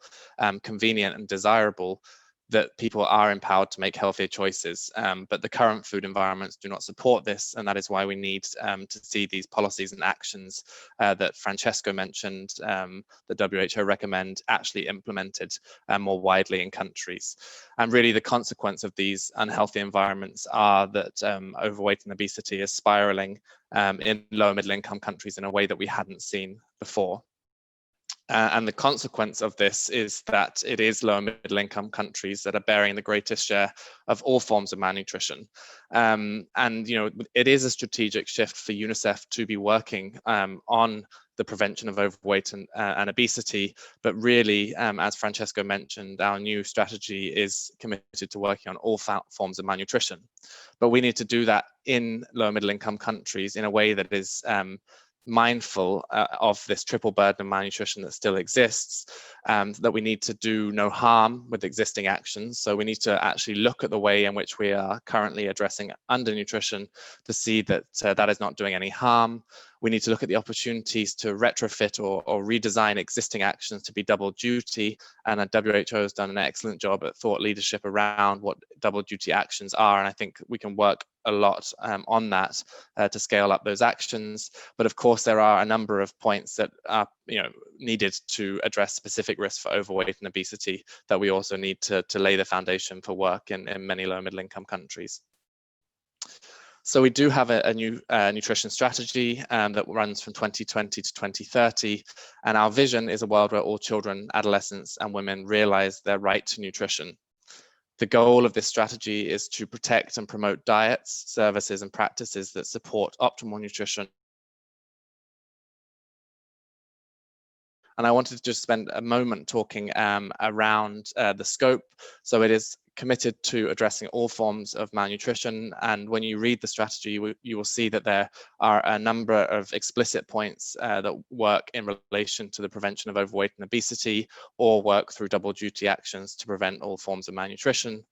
convenient and desirable, that people are empowered to make healthier choices. But the current food environments do not support this. And that is why we need to see these policies and actions that Francesco mentioned, the WHO recommend, actually implemented more widely in countries. And really the consequence of these unhealthy environments are that overweight and obesity is spiraling in lower middle income countries in a way that we hadn't seen before. And the consequence of this is that it is lower middle income countries that are bearing the greatest share of all forms of malnutrition. And it is a strategic shift for UNICEF to be working on the prevention of overweight and obesity. But really, as Francesco mentioned, our new strategy is committed to working on all forms of malnutrition. But we need to do that in lower middle income countries in a way that is mindful of this triple burden of malnutrition that still exists, that we need to do no harm with existing actions. So we need to actually look at the way in which we are currently addressing undernutrition to see that that is not doing any harm. We need to look at the opportunities to retrofit or redesign existing actions to be double duty. And WHO has done an excellent job at thought leadership around what double duty actions are. And I think we can work a lot on that to scale up those actions. But of course, there are a number of points that are needed to address specific risks for overweight and obesity that we also need to lay the foundation for work in many low middle income countries. So we do have a new nutrition strategy that runs from 2020 to 2030. And our vision is a world where all children, adolescents, and women realize their right to nutrition. The goal of this strategy is to protect and promote diets, services, and practices that support optimal nutrition. And I wanted to just spend a moment talking around the scope. So it is committed to addressing all forms of malnutrition. And when you read the strategy, you will see that there are a number of explicit points that work in relation to the prevention of overweight and obesity, or work through double duty actions to prevent all forms of malnutrition.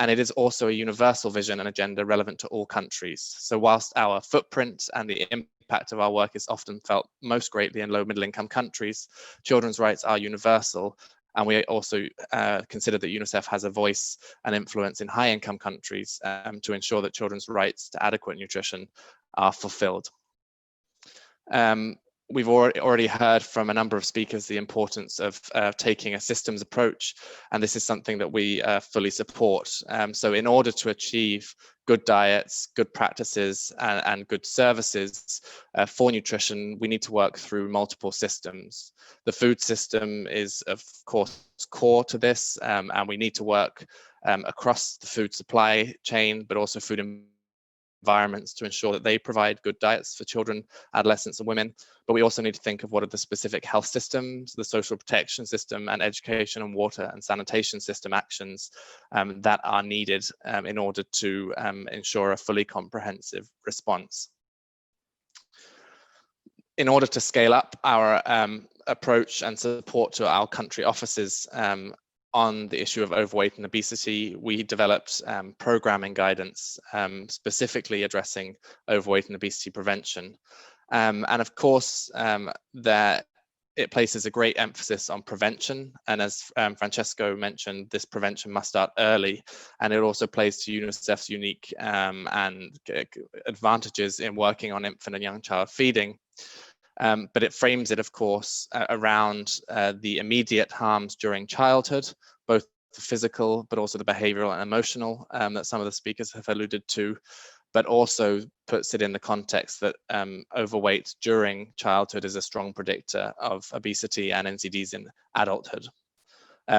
And it is also a universal vision and agenda relevant to all countries. So whilst our footprint and the impact of our work is often felt most greatly in low middle income countries, children's rights are universal. And we also consider that UNICEF has a voice and influence in high income countries to ensure that children's rights to adequate nutrition are fulfilled. We've already heard from a number of speakers the importance of taking a systems approach, and this is something that we fully support. So in order to achieve good diets, good practices, and good services for nutrition, we need to work through multiple systems. The food system is, of course, core to this, and we need to work across the food supply chain, but also food environments to ensure that they provide good diets for children, adolescents, and women. But we also need to think of what are the specific health systems, the social protection system, and education and water and sanitation system actions that are needed in order to ensure a fully comprehensive response. In order to scale up our approach and support to our country offices on the issue of overweight and obesity, we developed programming guidance specifically addressing overweight and obesity prevention. And of course, it places a great emphasis on prevention. And as Francesco mentioned, this prevention must start early. And it also plays to UNICEF's unique and advantages in working on infant and young child feeding. But it frames it, of course, around the immediate harms during childhood, both the physical, but also the behavioral and emotional that some of the speakers have alluded to, but also puts it in the context that overweight during childhood is a strong predictor of obesity and NCDs in adulthood.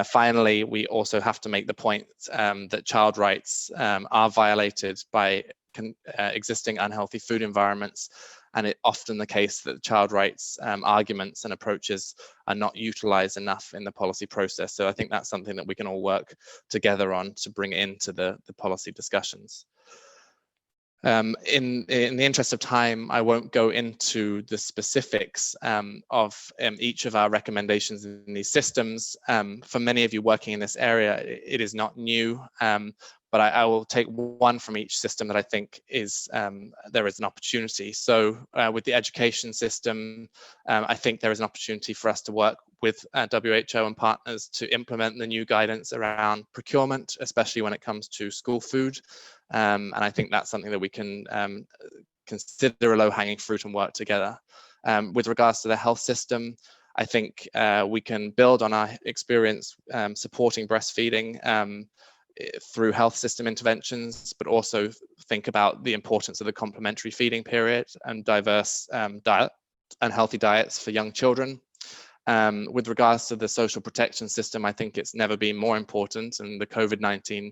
Finally, we also have to make the point that child rights are violated by existing unhealthy food environments, and it's often the case that child rights arguments and approaches are not utilized enough in the policy process. So I think that's something that we can all work together on to bring into the policy discussions. In the interest of time, I won't go into the specifics of each of our recommendations in these systems. For many of you working in this area, it is not new, but I will take one from each system that I think is there is an opportunity. So with the education system, I think there is an opportunity for us to work with WHO and partners to implement the new guidance around procurement, especially when it comes to school food. And I think that's something that we can consider a low-hanging fruit and work together. With regards to the health system, I think we can build on our experience supporting breastfeeding through health system interventions, but also think about the importance of the complementary feeding period and diverse diet and healthy diets for young children. With regards to the social protection system, I think it's never been more important, and the COVID-19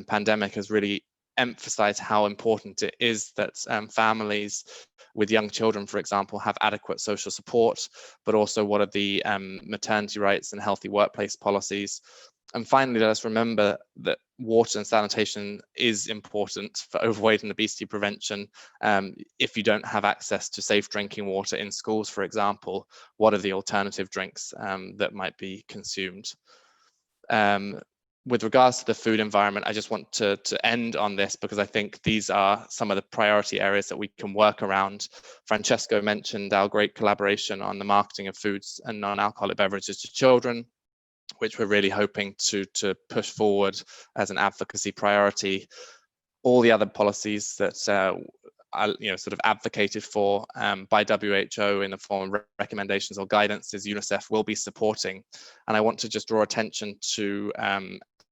pandemic has really emphasized how important it is that families with young children, for example, have adequate social support, but also what are the maternity rights and healthy workplace policies. And finally, let us remember that water and sanitation is important for overweight and obesity prevention. If you don't have access to safe drinking water in schools, for example, what are the alternative drinks that might be consumed? With regards to the food environment, I just want to end on this because I think these are some of the priority areas that we can work around. Francesco mentioned our great collaboration on the marketing of foods and non-alcoholic beverages to children, which we're really hoping to push forward as an advocacy priority. All the other policies that are sort of advocated for by WHO in the form of recommendations or guidances, UNICEF will be supporting. And I want to just draw attention to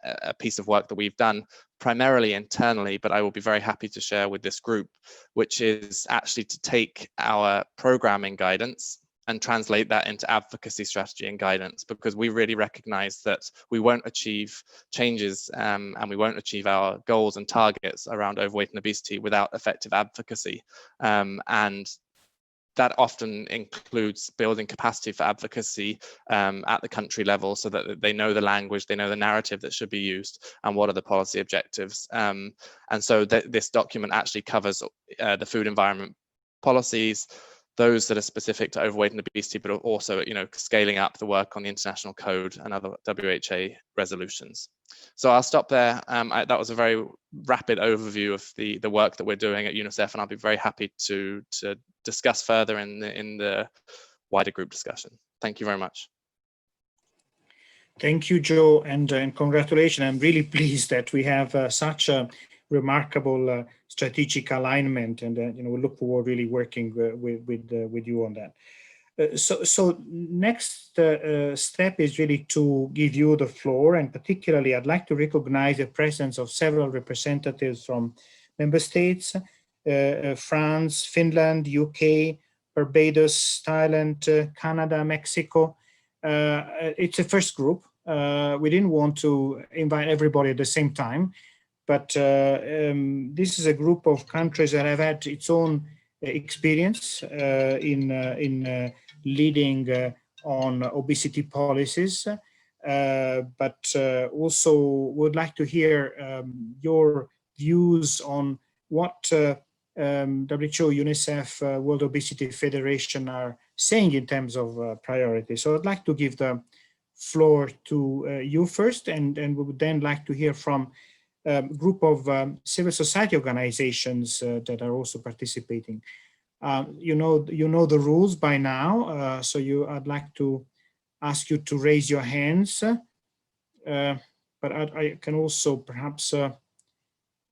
a piece of work that we've done primarily internally, but I will be very happy to share with this group, which is actually to take our programming guidance and translate that into advocacy strategy and guidance, because we really recognize that we won't achieve changes and we won't achieve our goals and targets around overweight and obesity without effective advocacy. And that often includes building capacity for advocacy at the country level so that they know the language, they know the narrative that should be used, and what are the policy objectives. And so this document actually covers the food environment policies, those that are specific to overweight and obesity, but also, scaling up the work on the international code and other WHA resolutions. So I'll stop there. That was a very rapid overview of the work that we're doing at UNICEF, and I'll be very happy to discuss further in the wider group discussion. Thank you very much.
Thank you, Joe, and congratulations. I'm really pleased that we have such a remarkable strategic alignment, and we look forward really working with you on that. So next step is really to give you the floor, and particularly I'd like to recognize the presence of several representatives from member states, France, Finland, UK, Barbados, Thailand, Canada, Mexico. It's a first group. We didn't want to invite everybody at the same time, but this is a group of countries that have had its own experience in leading on obesity policies, but also would like to hear your views on what WHO, UNICEF, World Obesity Federation are saying in terms of priorities. So I'd like to give the floor to you first, and we would then like to hear from a group of civil society organizations that are also participating. You know the rules by now, so I'd like to ask you to raise your hands, but I can also perhaps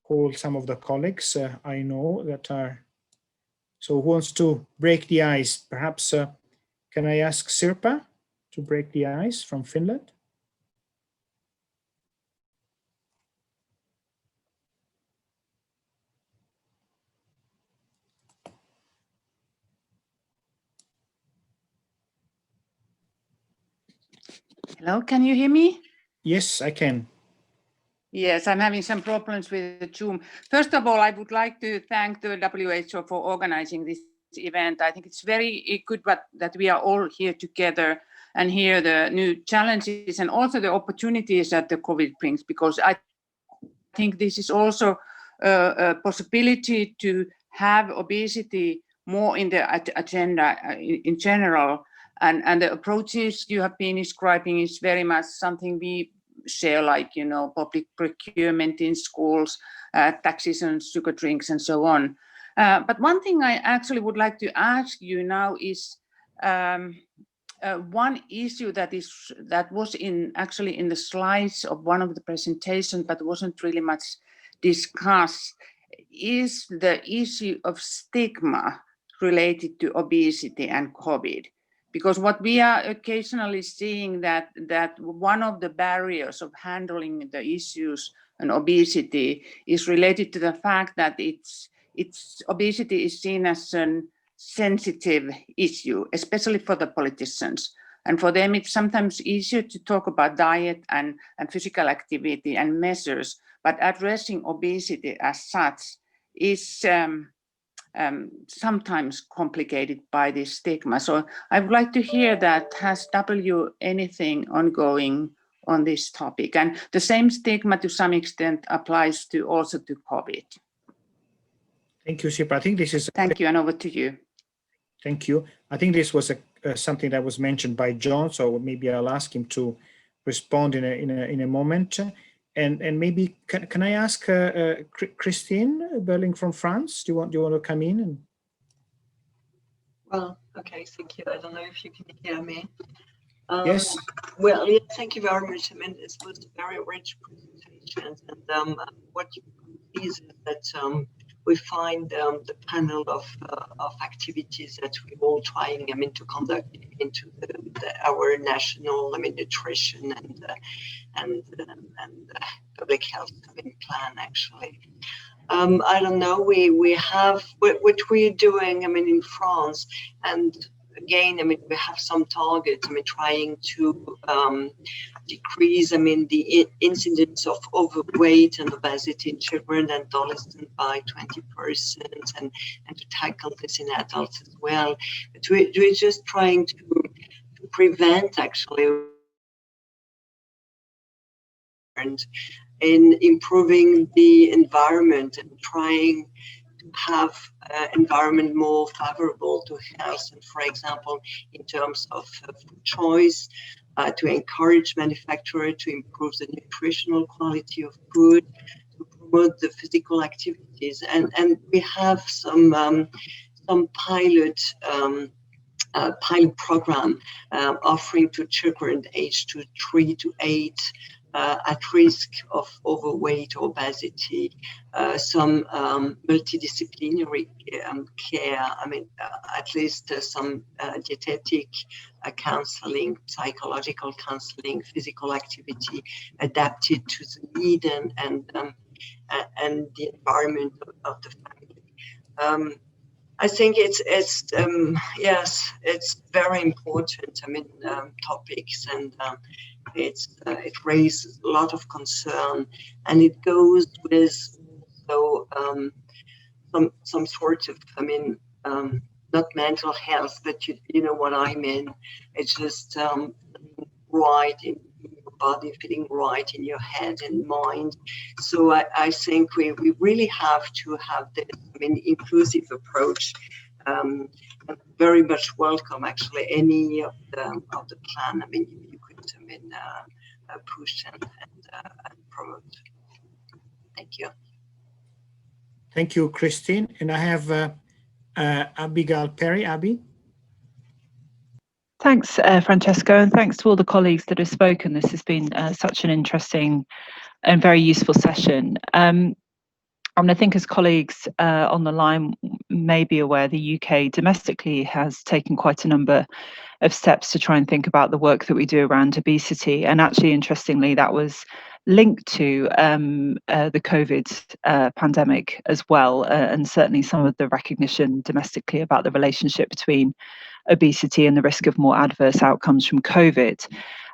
call some of the colleagues I know that are. So who wants to break the ice? Perhaps can I ask Sirpa to break the ice from Finland?
Hello, can you hear me?
Yes, I can.
Yes, I'm having some problems with the Zoom. First of all, I would like to thank the WHO for organizing this event. I think it's very good that we are all here together and hear the new challenges and also the opportunities that the COVID brings, because I think this is also a possibility to have obesity more in the agenda in general. And the approaches you have been describing is very much something we share, like, you know, public procurement in schools, taxes on sugar drinks and so on. But one thing I actually would like to ask you now is one issue that was actually in the slides of one of the presentations, but wasn't really much discussed, is the issue of stigma related to obesity and COVID. Because what we are occasionally seeing that one of the barriers of handling the issues on obesity is related to the fact that obesity is seen as a sensitive issue, especially for the politicians. And for them, it's sometimes easier to talk about diet and physical activity and measures, but addressing obesity as such is sometimes complicated by this stigma. So I would like to hear that. Has W anything ongoing on this topic? And the same stigma to some extent applies also to COVID.
Thank you, Sirpa. I think this is.
Thank you, and over to you.
Thank you. I think this was something that was mentioned by John, so maybe I'll ask him to respond in a moment. And maybe can I ask Christine Berling from France? Do you want to come in?
Well, okay, thank you. I don't know if you can hear me.
Yes.
Well, yeah, thank you very much. I mean, this was a very rich presentation, and what you see is that we find the panel of activities that we're all trying, I mean, to conduct into our national, I mean, nutrition and public health, I mean, plan actually. I don't know. We have what we're doing, I mean, in France, and again, I mean, we have some targets. I mean, trying to decrease, I mean, the incidence of overweight and obesity in children and adolescents by 20%, and to tackle this in adults as well. But we're just trying to prevent actually and in improving the environment and trying to have environment more favorable to health, and for example, in terms of food choice, to encourage manufacturers to improve the nutritional quality of food, to promote the physical activities, and we have some pilot program offering to children aged 3 to 8 at risk of overweight or obesity, some multidisciplinary care, I mean, at least some dietetic counseling, psychological counseling, physical activity adapted to the need and the environment of the family. I think it's yes, it's very important. I mean, topics, and it raises a lot of concern, and it goes with so some sort of, I mean, not mental health, but you know what I mean. It's just right in your body, feeling right in your head and mind. So I think we really have to have this, I mean, inclusive approach. Very much welcome actually any of the plan. I mean, you could, I mean, push and promote. Thank you.
Thank you, Christine. And I have Abigail Perry. Abby.
Thanks, Francesco, and thanks to all the colleagues that have spoken. This has been such an interesting and very useful session. I think as colleagues on the line may be aware, the UK domestically has taken quite a number of steps to try and think about the work that we do around obesity. And actually, interestingly, that was linked to the COVID pandemic as well, and certainly some of the recognition domestically about the relationship between obesity and the risk of more adverse outcomes from COVID.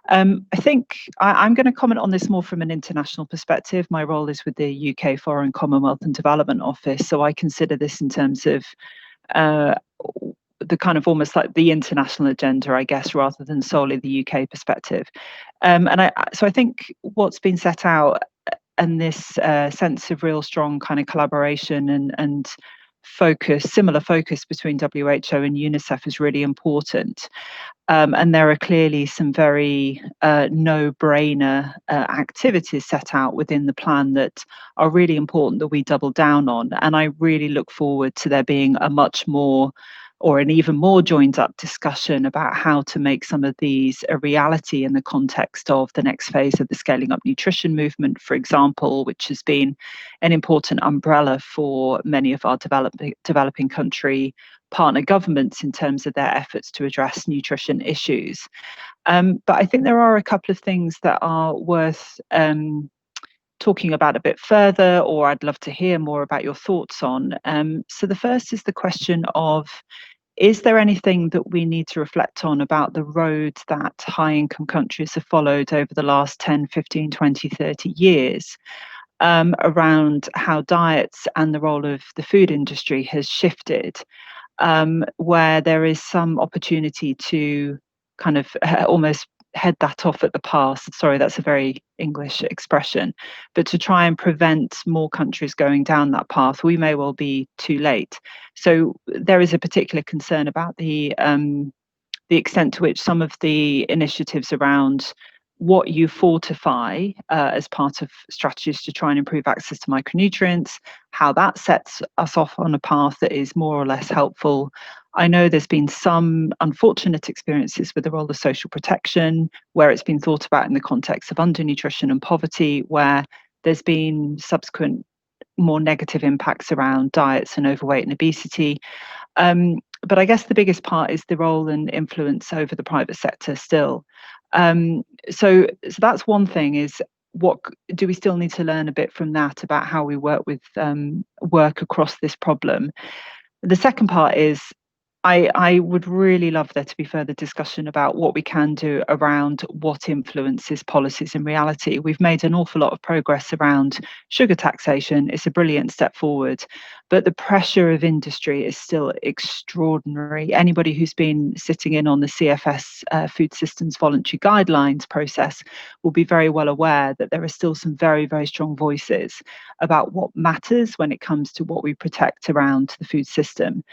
I think I'm going to comment on this more from an international perspective. My role is with the UK Foreign, Commonwealth and Development Office, so I consider this in terms of the kind of almost like the international agenda, I guess, rather than solely the UK perspective. So I think what's been set out and this sense of real strong kind of collaboration and similar focus between WHO and UNICEF is really important. And there are clearly some very no-brainer activities set out within the plan that are really important that we double down on. And I really look forward to there being a much more or an even more joined up discussion about how to make some of these a reality in the context of the next phase of the Scaling Up Nutrition movement, for example, which has been an important umbrella for many of our developing country partner governments in terms of their efforts to address nutrition issues. But I think there are a couple of things that are worth talking about a bit further, or I'd love to hear more about your thoughts on. So the first is the question of, is there anything that we need to reflect on about the road that high-income countries have followed over the last 10, 15, 20, 30 years around how diets and the role of the food industry has shifted, where there is some opportunity to kind of almost head that off at the pass? Sorry, that's a very English expression, but to try and prevent more countries going down that path, we may well be too late. So there is a particular concern about the extent to which some of the initiatives around what you fortify as part of strategies to try and improve access to micronutrients, how that sets us off on a path that is more or less helpful. I know there's been some unfortunate experiences with the role of social protection, where it's been thought about in the context of undernutrition and poverty, where there's been subsequent more negative impacts around diets and overweight and obesity. But I guess the biggest part is the role and influence over the private sector still. So that's one thing, is what do we still need to learn a bit from that about how we work across this problem? The second part is I would really love there to be further discussion about what we can do around what influences policies in reality. We've made an awful lot of progress around sugar taxation. It's a brilliant step forward, but the pressure of industry is still extraordinary. Anybody who's been sitting in on the CFS Food Systems Voluntary Guidelines process will be very well aware that there are still some very, very strong voices about what matters when it comes to what we protect around the food system.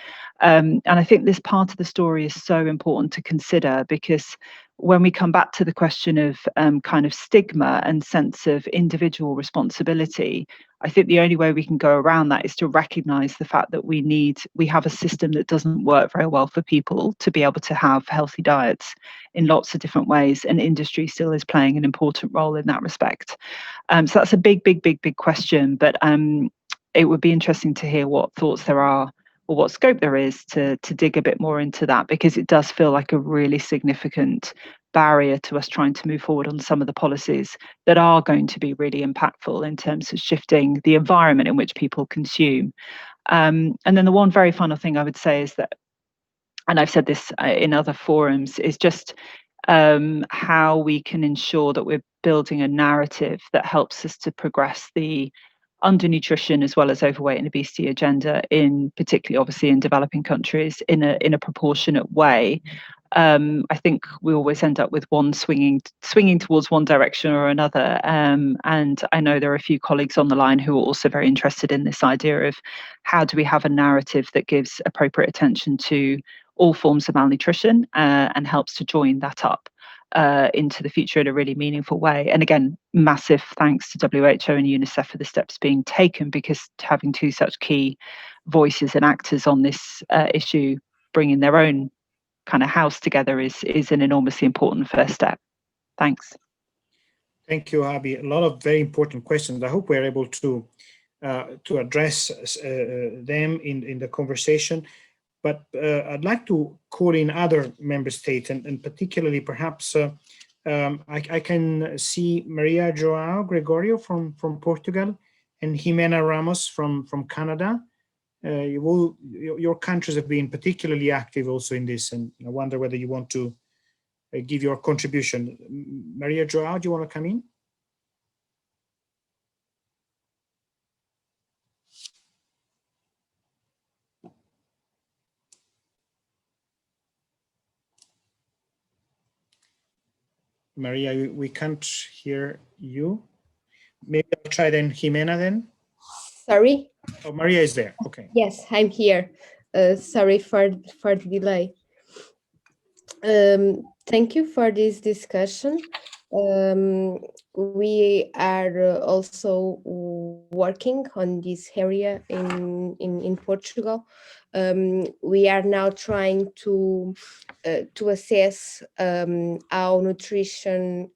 And I think this part of the story is so important to consider, because when we come back to the question of kind of stigma and sense of individual responsibility, I think the only way we can go around that is to recognise the fact that we have a system that doesn't work very well for people to be able to have healthy diets in lots of different ways, and industry still is playing an important role in that respect. So that's a big question, but it would be interesting to hear what thoughts there are, or what scope there is to dig a bit more into that, because it does feel like a really significant barrier to us trying to move forward on some of the policies that are going to be really impactful in terms of shifting the environment in which people consume. And then the one very final thing I would say is that, and I've said this in other forums, is just how we can ensure that we're building a narrative that helps us to progress the undernutrition as well as overweight and obesity agenda, in particularly obviously in developing countries, in a proportionate way. I think we always end up with one swinging towards one direction or another, and I know there are a few colleagues on the line who are also very interested in this idea of how do we have a narrative that gives appropriate attention to all forms of malnutrition and helps to join that up into the future in a really meaningful way. And again, massive thanks to WHO and UNICEF for the steps being taken, because having two such key voices and actors on this issue, bringing their own kind of house together, is an enormously important first step. Thanks.
Thank you, Abby. A lot of very important questions. I hope we're able to address them in the conversation. But I'd like to call in other member states, and particularly perhaps I can see Maria Joao Gregorio from Portugal and Jimena Ramos from Canada. Your countries have been particularly active also in this, and I wonder whether you want to give your contribution. Maria Joao, do you want to come in? Maria, we can't hear you. Maybe I'll try then Jimena then.
Sorry?
Oh, Maria is there. Okay.
Yes, I'm here. Sorry for the delay. Thank you for this discussion. We are also working on this area in Portugal. We are now trying to assess how nutrition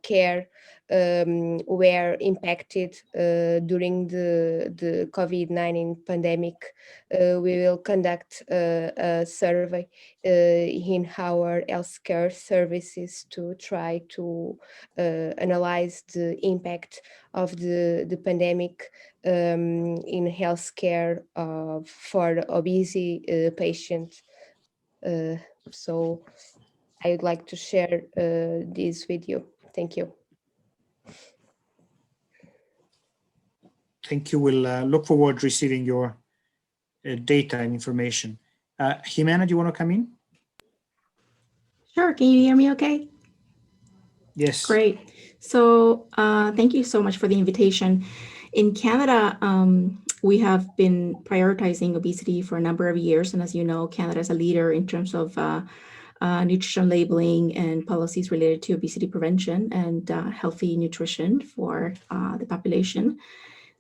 care were impacted during the COVID-19 pandemic. We will conduct a survey in our healthcare services to try to analyze the impact of the pandemic in healthcare for obesity patients. So I would like to share this with you. Thank you.
Thank you. We'll look forward to receiving your data and information. Jimena, do you want to come in?
Sure. Can you hear me okay?
Yes.
Great. So thank you so much for the invitation. In Canada, we have been prioritizing obesity for a number of years. And as you know, Canada is a leader in terms of nutrition labeling and policies related to obesity prevention and healthy nutrition for the population.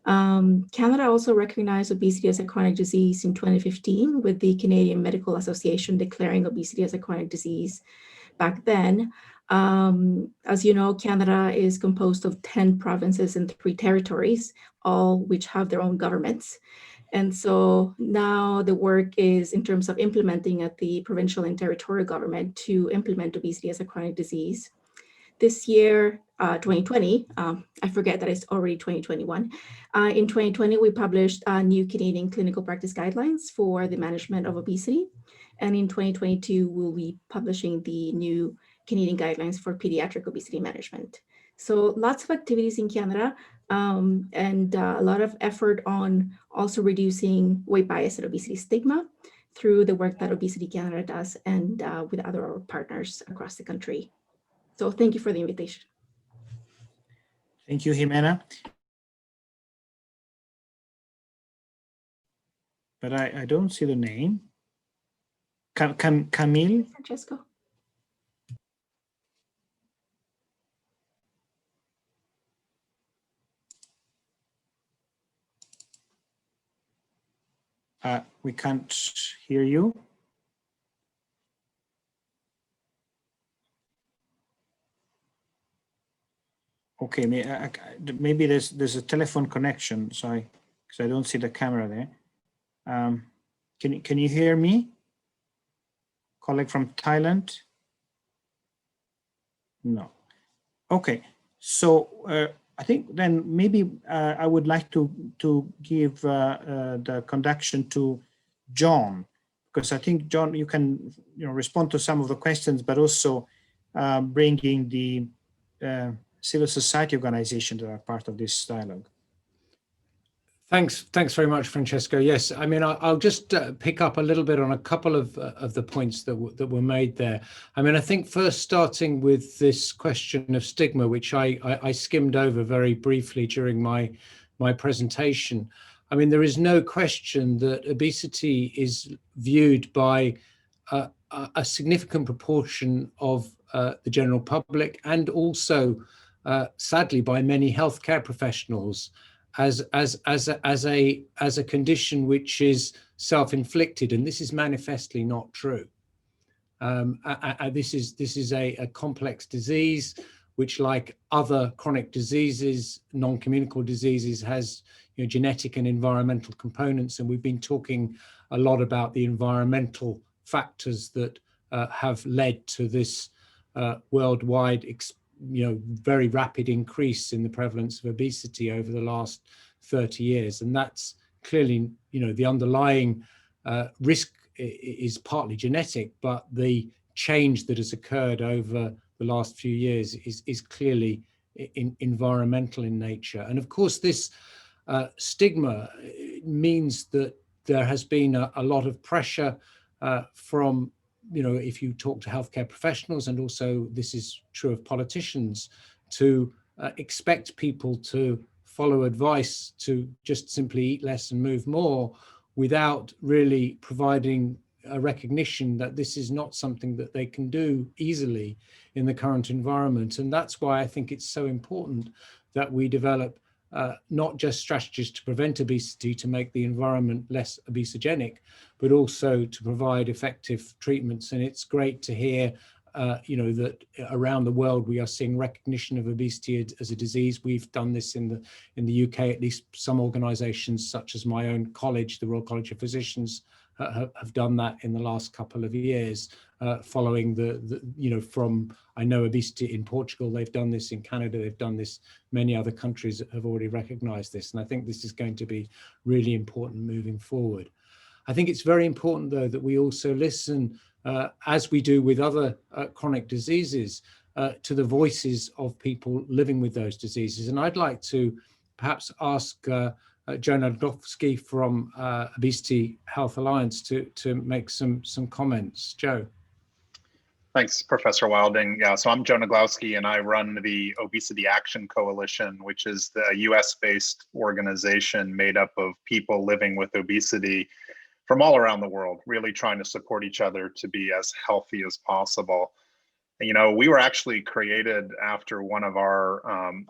Canada also recognized obesity as a chronic disease in 2015 with the Canadian Medical Association declaring obesity as a chronic disease back then. As you know, Canada is composed of 10 provinces and 3 territories, all which have their own governments. And so now the work is in terms of implementing at the provincial and territorial government to implement obesity as a chronic disease. This year, 2020, I forget that it's already 2021. In 2020, we published new Canadian clinical practice guidelines for the management of obesity. And in 2022, we'll be publishing the new Canadian guidelines for pediatric obesity management. So lots of activities in Canada and a lot of effort on also reducing weight bias and obesity stigma through the work that Obesity Canada does and with other partners across the country. So thank you for the invitation.
Thank you, Jimena. But I don't see the name. Camille?
Francesco.
We can't hear you. Okay, maybe there's a telephone connection. Sorry, because I don't see the camera there. Can you hear me? Colleague from Thailand? No. Okay, so I think then maybe I would like to give the conduction to John, because I think John, you can respond to some of the questions, but also bringing the civil society organizations that are part of this dialogue.
Thanks very much, Francesco. Yes, I mean, I'll just pick up a little bit on a couple of the points that were made there. I mean, I think first starting with this question of stigma, which I skimmed over very briefly during my presentation. I mean, there is no question that obesity is viewed by a significant proportion of the general public and also, sadly, by many healthcare professionals as a condition which is self-inflicted, and this is manifestly not true. This is a complex disease which, like other chronic diseases, non-communicable diseases, has genetic and environmental components, and we've been talking a lot about the environmental factors that have led to this worldwide very rapid increase in the prevalence of obesity over the last 30 years. And that's clearly, the underlying risk is partly genetic, but the change that has occurred over the last few years is clearly environmental in nature. And of course, this stigma means that there has been a lot of pressure from if you talk to healthcare professionals, and also this is true of politicians, to expect people to follow advice to just simply eat less and move more without really providing a recognition that this is not something that they can do easily in the current environment. And that's why I think it's so important that we develop not just strategies to prevent obesity, to make the environment less obesogenic, but also to provide effective treatments. And it's great to hear that around the world we are seeing recognition of obesity as a disease. We've done this in the UK, at least some organisations such as my own college, the Royal College of Physicians, have done that in the last couple of years, following from, I know, obesity in Portugal, they've done this in Canada, they've done this, many other countries have already recognised this, and I think this is going to be really important moving forward. I think it's very important, though, that we also listen, as we do with other chronic diseases, to the voices of people living with those diseases. And I'd like to perhaps ask Joe Nadlowski from Obesity Health Alliance to make some comments. Joe.
Thanks, Professor Wilding. Yeah, so I'm Joe Nadlowski, and I run the Obesity Action Coalition, which is the US-based organization made up of people living with obesity from all around the world, really trying to support each other to be as healthy as possible. And, we were actually created after one of our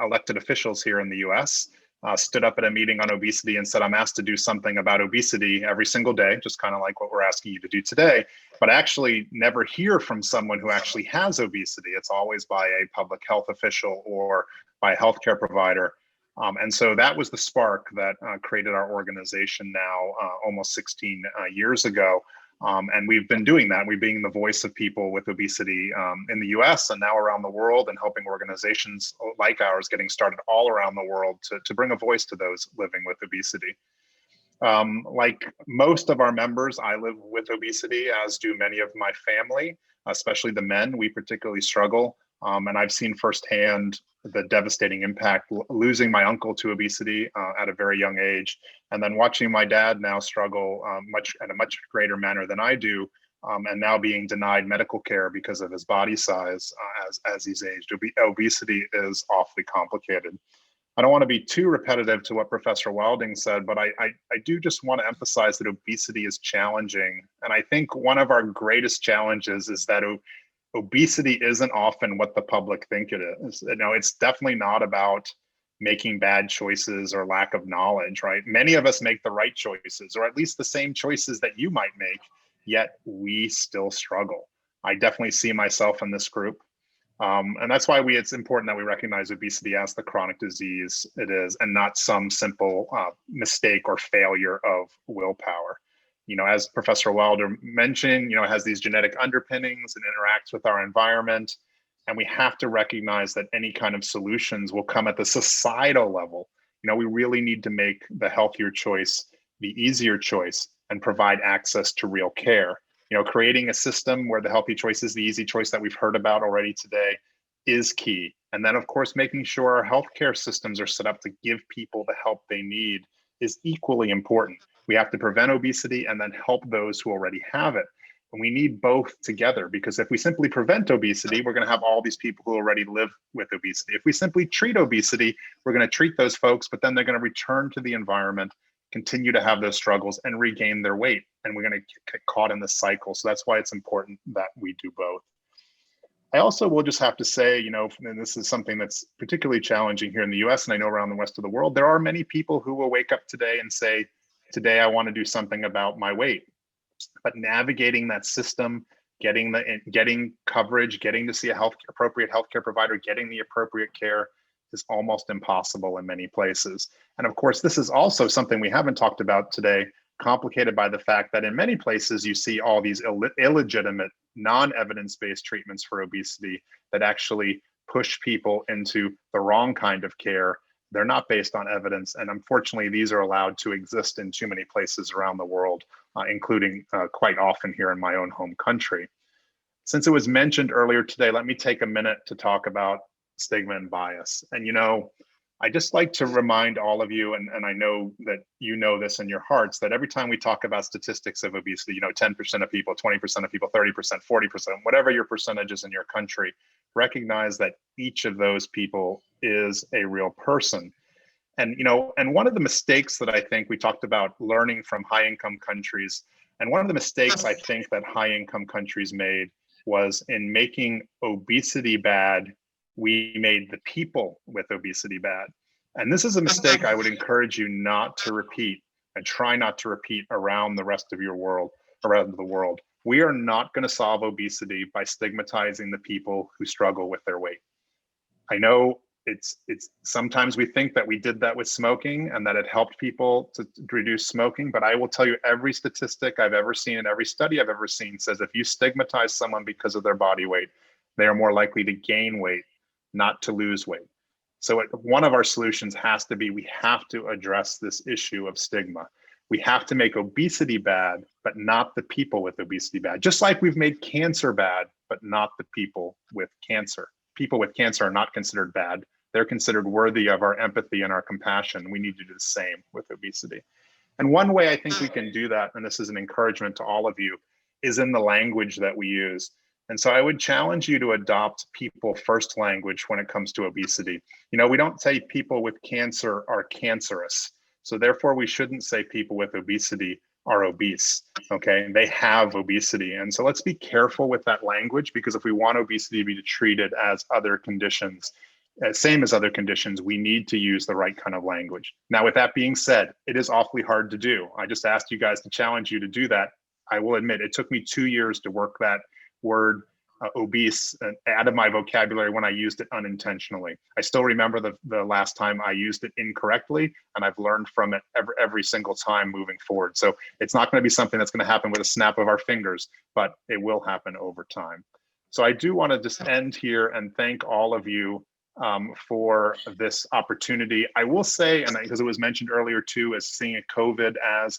elected officials here in the US stood up at a meeting on obesity and said, I'm asked to do something about obesity every single day, just kind of like what we're asking you to do today, but actually never hear from someone who actually has obesity. It's always by a public health official or by a healthcare provider. And so that was the spark that created our organization now almost 16 years ago. And we've been doing that. We've been the voice of people with obesity in the US and now around the world, and helping organizations like ours getting started all around the world to bring a voice to those living with obesity. Like most of our members, I live with obesity, as do many of my family, especially the men. We particularly struggle. And I've seen firsthand the devastating impact, losing my uncle to obesity at a very young age, and then watching my dad now struggle at a much greater manner than I do, and now being denied medical care because of his body size as he's aged. Obesity is awfully complicated. I don't want to be too repetitive to what Professor Wilding said, but I do just want to emphasize that obesity is challenging. And I think one of our greatest challenges is that obesity isn't often what the public think it is. It's definitely not about making bad choices or lack of knowledge, right? Many of us make the right choices, or at least the same choices that you might make, yet we still struggle. I definitely see myself in this group. And that's why it's important that we recognize obesity as the chronic disease it is, and not some simple mistake or failure of willpower. As Professor Wilder mentioned, it has these genetic underpinnings and interacts with our environment. And we have to recognize that any kind of solutions will come at the societal level. We really need to make the healthier choice the easier choice and provide access to real care. Creating a system where the healthy choice is the easy choice that we've heard about already today is key. And then, of course, making sure our healthcare systems are set up to give people the help they need is equally important. We have to prevent obesity and then help those who already have it. And we need both together, because if we simply prevent obesity, we're going to have all these people who already live with obesity. If we simply treat obesity, we're going to treat those folks, but then they're going to return to the environment, continue to have those struggles, and regain their weight. And we're going to get caught in this cycle. So that's why it's important that we do both. I also will just have to say, and this is something that's particularly challenging here in the US, and I know around the rest of the world, there are many people who will wake up today and say, today I want to do something about my weight. But navigating that system, getting coverage, getting to see appropriate healthcare provider, getting the appropriate care is almost impossible in many places. And of course, this is also something we haven't talked about today, complicated by the fact that in many places you see all these illegitimate, non-evidence-based treatments for obesity that actually push people into the wrong kind of care. They're not based on evidence, and unfortunately, these are allowed to exist in too many places around the world, including quite often here in my own home country. Since it was mentioned earlier today, let me take a minute to talk about stigma and bias. And I just like to remind all of you, and I know that you know this in your hearts, that every time we talk about statistics of obesity, 10% of people, 20% of people, 30%, 40%, whatever your percentages in your country, recognize that each of those people is a real person. And, and one of the mistakes that I think we talked about learning from high income countries, and one of the mistakes I think that high income countries made was in making obesity bad, we made the people with obesity bad. And this is a mistake I would encourage you not to repeat, and try not to repeat around the rest of your world, around the world. We are not going to solve obesity by stigmatizing the people who struggle with their weight. I know it's sometimes we think that we did that with smoking and that it helped people to reduce smoking, but I will tell you, every statistic I've ever seen and every study I've ever seen says if you stigmatize someone because of their body weight, they are more likely to gain weight, not to lose weight. So one of our solutions has to be, we have to address this issue of stigma. We have to make obesity bad, but not the people with obesity bad. Just like we've made cancer bad, but not the people with cancer. People with cancer are not considered bad. They're considered worthy of our empathy and our compassion. We need to do the same with obesity. And one way I think we can do that, and this is an encouragement to all of you, is in the language that we use. And so I would challenge you to adopt people first language when it comes to obesity. We don't say people with cancer are cancerous. So therefore we shouldn't say people with obesity are obese, okay? They have obesity. And so let's be careful with that language, because if we want obesity to be treated as other conditions, same as other conditions, we need to use the right kind of language. Now, with that being said, it is awfully hard to do. I just asked you guys to challenge you to do that. I will admit it took me 2 years to work that word obese out of my vocabulary when I used it unintentionally. I still remember the last time I used it incorrectly, and I've learned from it every single time moving forward. So it's not going to be something that's going to happen with a snap of our fingers, but it will happen over time. So I do want to just end here and thank all of you for this opportunity. I will say, and because it was mentioned earlier too, as seeing COVID as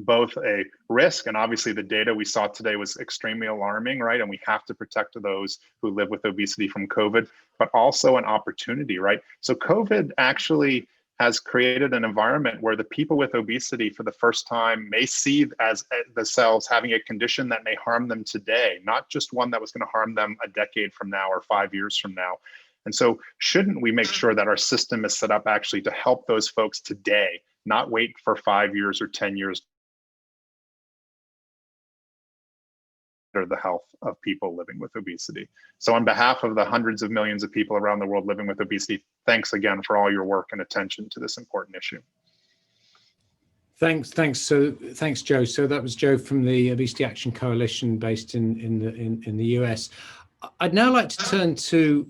both a risk, and obviously the data we saw today was extremely alarming, right? And we have to protect those who live with obesity from COVID, but also an opportunity, right? So COVID actually has created an environment where the people with obesity for the first time may see as themselves having a condition that may harm them today, not just one that was going to harm them a decade from now or 5 years from now. And so shouldn't we make sure that our system is set up actually to help those folks today, not wait for 5 years or 10 years or the health of people living with obesity. So on behalf of the hundreds of millions of people around the world living with obesity, thanks again for all your work and attention to this important issue.
Thanks, Joe. So that was Joe from the Obesity Action Coalition based in the US. I'd now like to turn to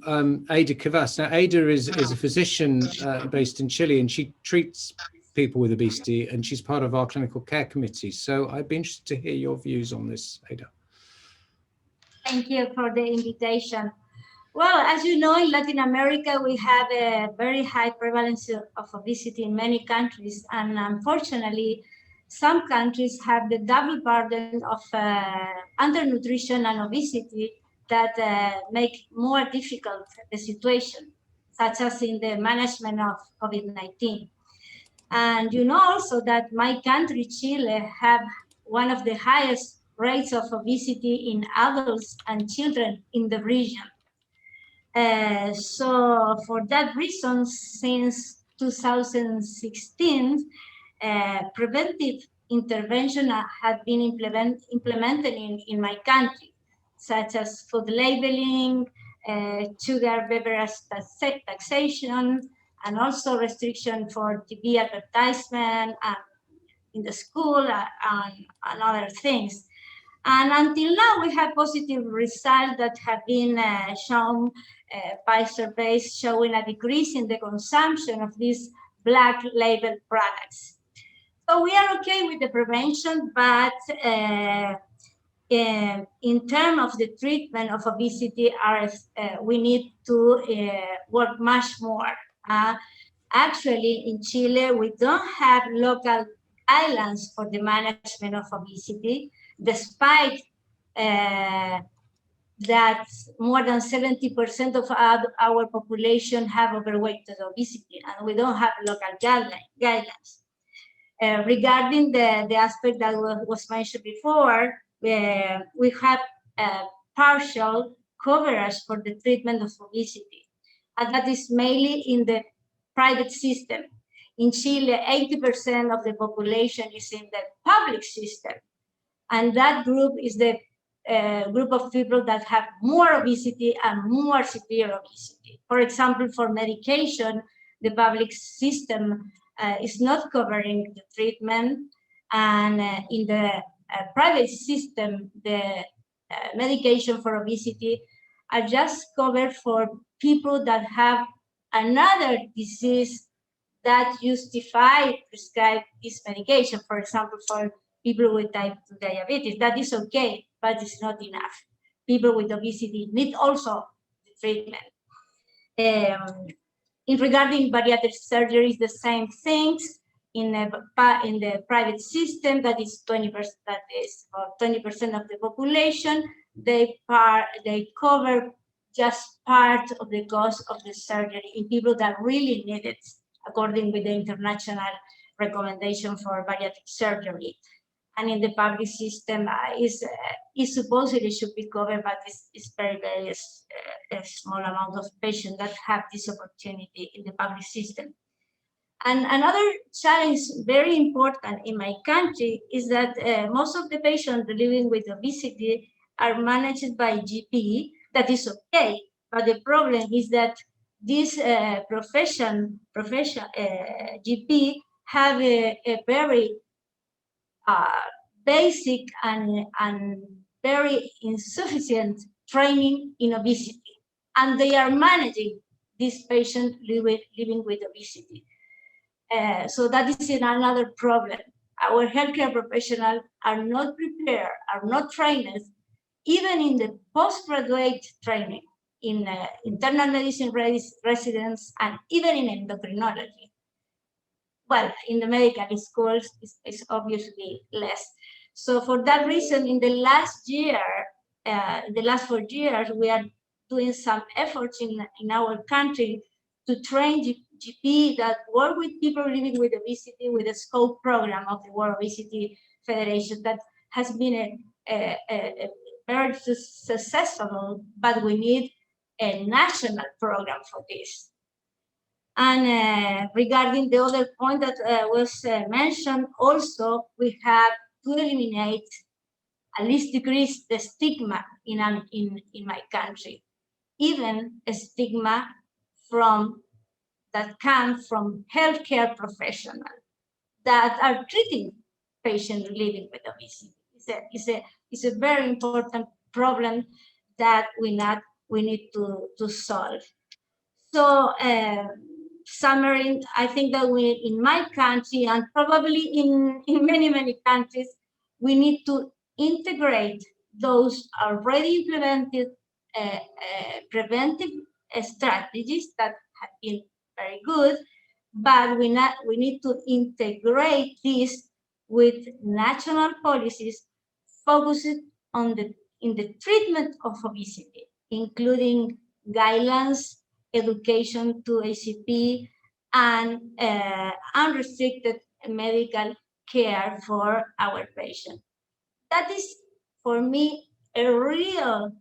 Ada Kavas. Now, Ada is a physician based in Chile, and she treats people with obesity, and she's part of our clinical care committee. So I'd be interested to hear your views on this, Ada.
Thank you for the invitation. Well, as you know, in Latin America, we have a very high prevalence of obesity in many countries. And unfortunately, some countries have the double burden of undernutrition and obesity that make more difficult the situation, such as in the management of COVID-19. And you know also that my country, Chile, have one of the highest rates of obesity in adults and children in the region. So for that reason, since 2016, preventive intervention have been implemented in my country, such as food labeling, sugar beverage taxation, and also restriction for TV advertisement in the school and other things. And until now, we have positive results that have been shown by surveys showing a decrease in the consumption of these black label products. So we are okay with the prevention, but in terms of the treatment of obesity, we need to work much more. Actually, in Chile, we don't have local guidelines for the management of obesity, despite that more than 70% of our population have overweight and obesity, and we don't have local guidelines. Regarding the aspect that was mentioned before, we have partial coverage for the treatment of obesity, and that is mainly in the private system. In Chile, 80% of the population is in the public system, and that group is the group of people that have more obesity and more severe obesity. For example, for medication, the public system is not covering the treatment, and in the private system, the medication for obesity are just covered for people that have another disease that justify prescribe this medication. For example, for people with type 2 diabetes, that is okay, but it's not enough. People with obesity need also the treatment. In regarding bariatric surgery, the same things. In the private system, that is 20%, that is about 20% of the population, they cover just part of the cost of the surgery in people that really need it, according with the international recommendation for bariatric surgery. And in the public system, it supposedly should be covered, but it's very, very a small amount of patients that have this opportunity in the public system. And another challenge, very important in my country, is that most of the patients living with obesity are managed by GP. That is okay, but the problem is that this GP have a very basic and very insufficient training in obesity, and they are managing this patient living with obesity. So that is another problem. Our healthcare professionals are not prepared, are not trained, even in the postgraduate training in internal medicine residents and even in endocrinology. Well, in the medical schools, it's obviously less. So for that reason, in the last 4 years, we are doing some efforts in our country to train GP that work with people living with obesity with a SCOPE program of the World Obesity Federation that has been a very successful, but we need a national program for this. And regarding the other point that was mentioned, also we have to eliminate, at least decrease the stigma in my country, even a stigma that comes from healthcare professionals that are treating patients living with obesity. It's a very important problem that we need to solve. So, summary, I think that in my country and probably in many countries, we need to integrate those already implemented preventive strategies that have been very good, but we need to integrate this with national policies focused on in the treatment of obesity, including guidelines, education to ACP, and unrestricted medical care for our patients. That is, for me, a real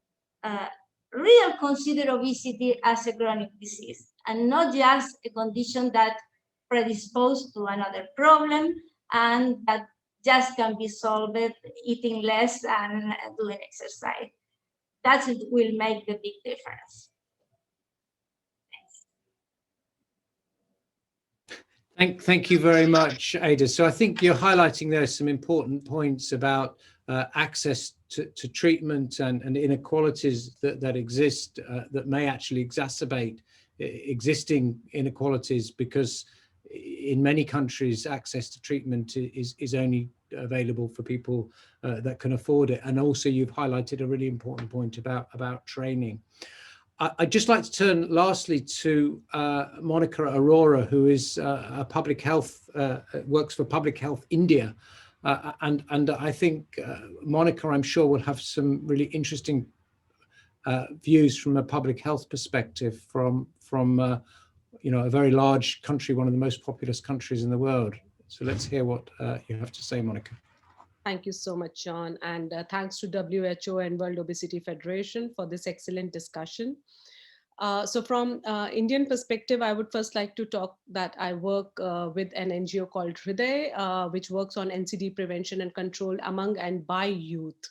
consider obesity as a chronic disease and not just a condition that predisposes to another problem and that just can be solved eating less and doing exercise. That will make the big difference.
Thank you very much, Ada. So I think you're highlighting there some important points about access to treatment and inequalities that exist that may actually exacerbate existing inequalities, because in many countries access to treatment is only available for people that can afford it. And also you've highlighted a really important point about training. I'd just like to turn lastly to Monica Aurora, who is a public health, works for Public Health India. And I think Monica, I'm sure, will have some really interesting views from a public health perspective from you know, a very large country, one of the most populous countries in the world. So let's hear what you have to say, Monica.
Thank you so much, John. And thanks to WHO and World Obesity Federation for this excellent discussion. So from Indian perspective, I would first like to talk that I work with an NGO called Hriday, which works on NCD prevention and control among and by youth.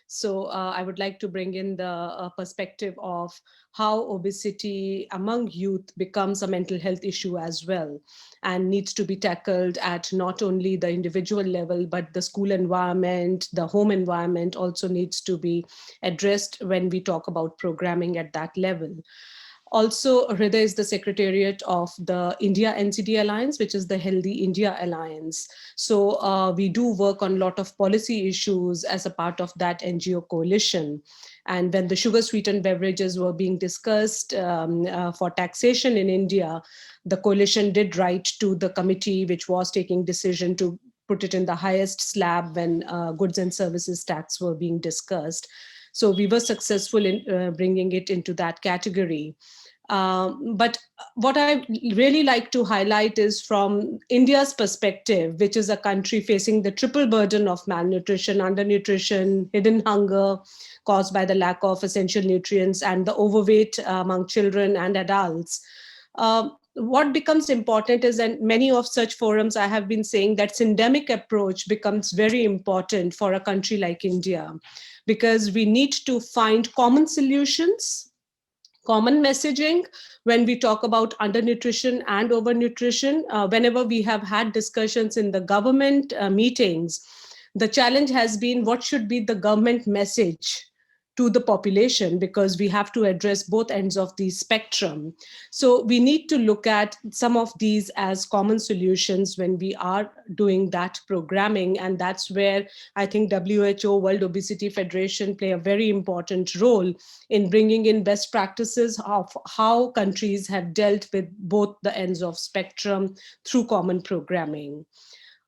So I would like to bring in the perspective of how obesity among youth becomes a mental health issue as well, and needs to be tackled at not only the individual level, but the school environment, the home environment also needs to be addressed when we talk about programming at that level. Also, Hriday is the secretariat of the India NCD Alliance, which is the Healthy India Alliance. So we do work on a lot of policy issues as a part of that NGO coalition. And when the sugar-sweetened beverages were being discussed for taxation in India, the coalition did write to the committee which was taking decision to put it in the highest slab when goods and services tax were being discussed. So we were successful in bringing it into that category. But what I really like to highlight is from India's perspective, which is a country facing the triple burden of malnutrition, undernutrition, hidden hunger caused by the lack of essential nutrients, and the overweight among children and adults. What becomes important is, and many of such forums I have been saying, that syndemic approach becomes very important for a country like India, because we need to find common solutions, common messaging when we talk about undernutrition and overnutrition. Whenever we have had discussions in the government meetings, the challenge has been what should be the government message to the population, because we have to address both ends of the spectrum. So we need to look at some of these as common solutions when we are doing that programming. And that's where I think WHO, World Obesity Federation, play a very important role in bringing in best practices of how countries have dealt with both the ends of spectrum through common programming.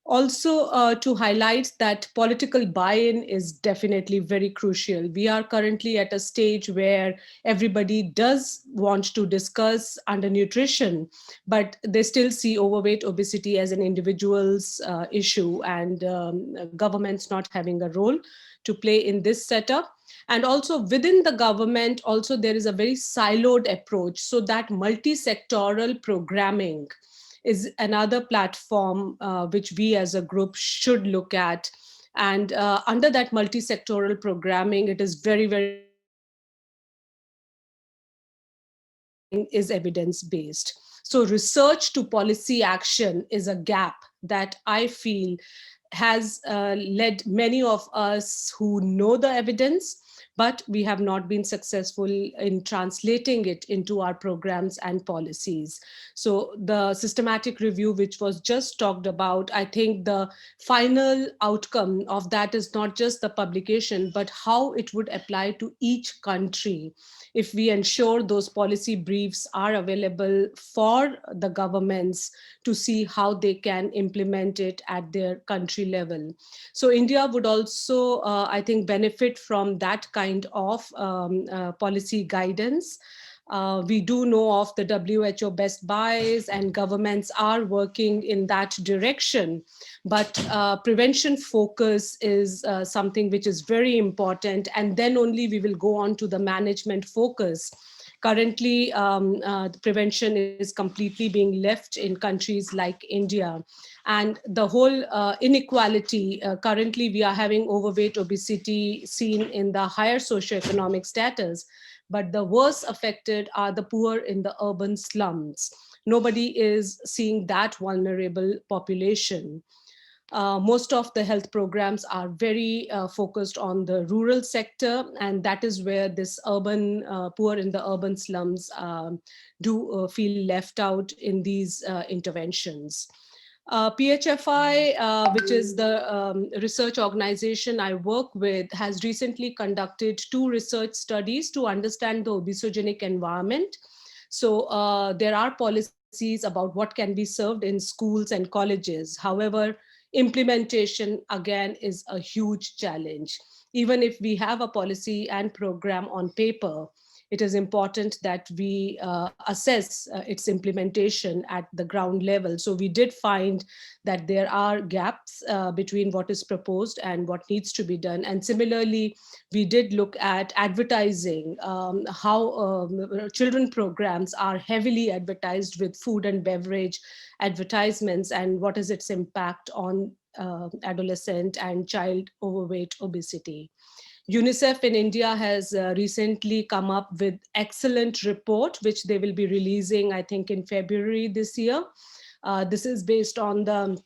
Also, to highlight that political buy-in is definitely very crucial. We are currently at a stage where everybody does want to discuss undernutrition, but they still see overweight, obesity as an individual's issue, and governments not having a role to play in this setup. And also within the government, also there is a very siloed approach, so that multi-sectoral programming is another platform which we as a group should look at. And under that multi-sectoral programming, it is very, very is evidence-based. So research to policy action is a gap that I feel has led many of us who know the evidence, but we have not been successful in translating it into our programs and policies. So the systematic review, which was just talked about, I think the final outcome of that is not just the publication, but how it would apply to each country. If we ensure those policy briefs are available for the governments to see how they can implement it at their country level. So India would also, I think, benefit from that kind of policy guidance. We do know of the WHO best buys, and governments are working in that direction. But prevention focus is something which is very important, and then only we will go on to the management focus. Currently, the prevention is completely being left in countries like India. And the whole inequality, currently we are having overweight, obesity seen in the higher socioeconomic status, but the worst affected are the poor in the urban slums. Nobody is seeing that vulnerable population. Most of the health programs are very focused on the rural sector, and that is where this urban, poor in the urban slums do feel left out in these interventions. PHFI, which is the research organization I work with, has recently conducted 2 research studies to understand the obesogenic environment. So there are policies about what can be served in schools and colleges. However, implementation, again, is a huge challenge. even if we have a policy and program on paper, it is important that we assess its implementation at the ground level. So we did find that there are gaps between what is proposed and what needs to be done. And similarly, we did look at advertising, how children programs are heavily advertised with food and beverage advertisements, and what is its impact on adolescent and child overweight obesity. UNICEF in India has recently come up with excellent report, which they will be releasing, I think, in February this year. This is based on the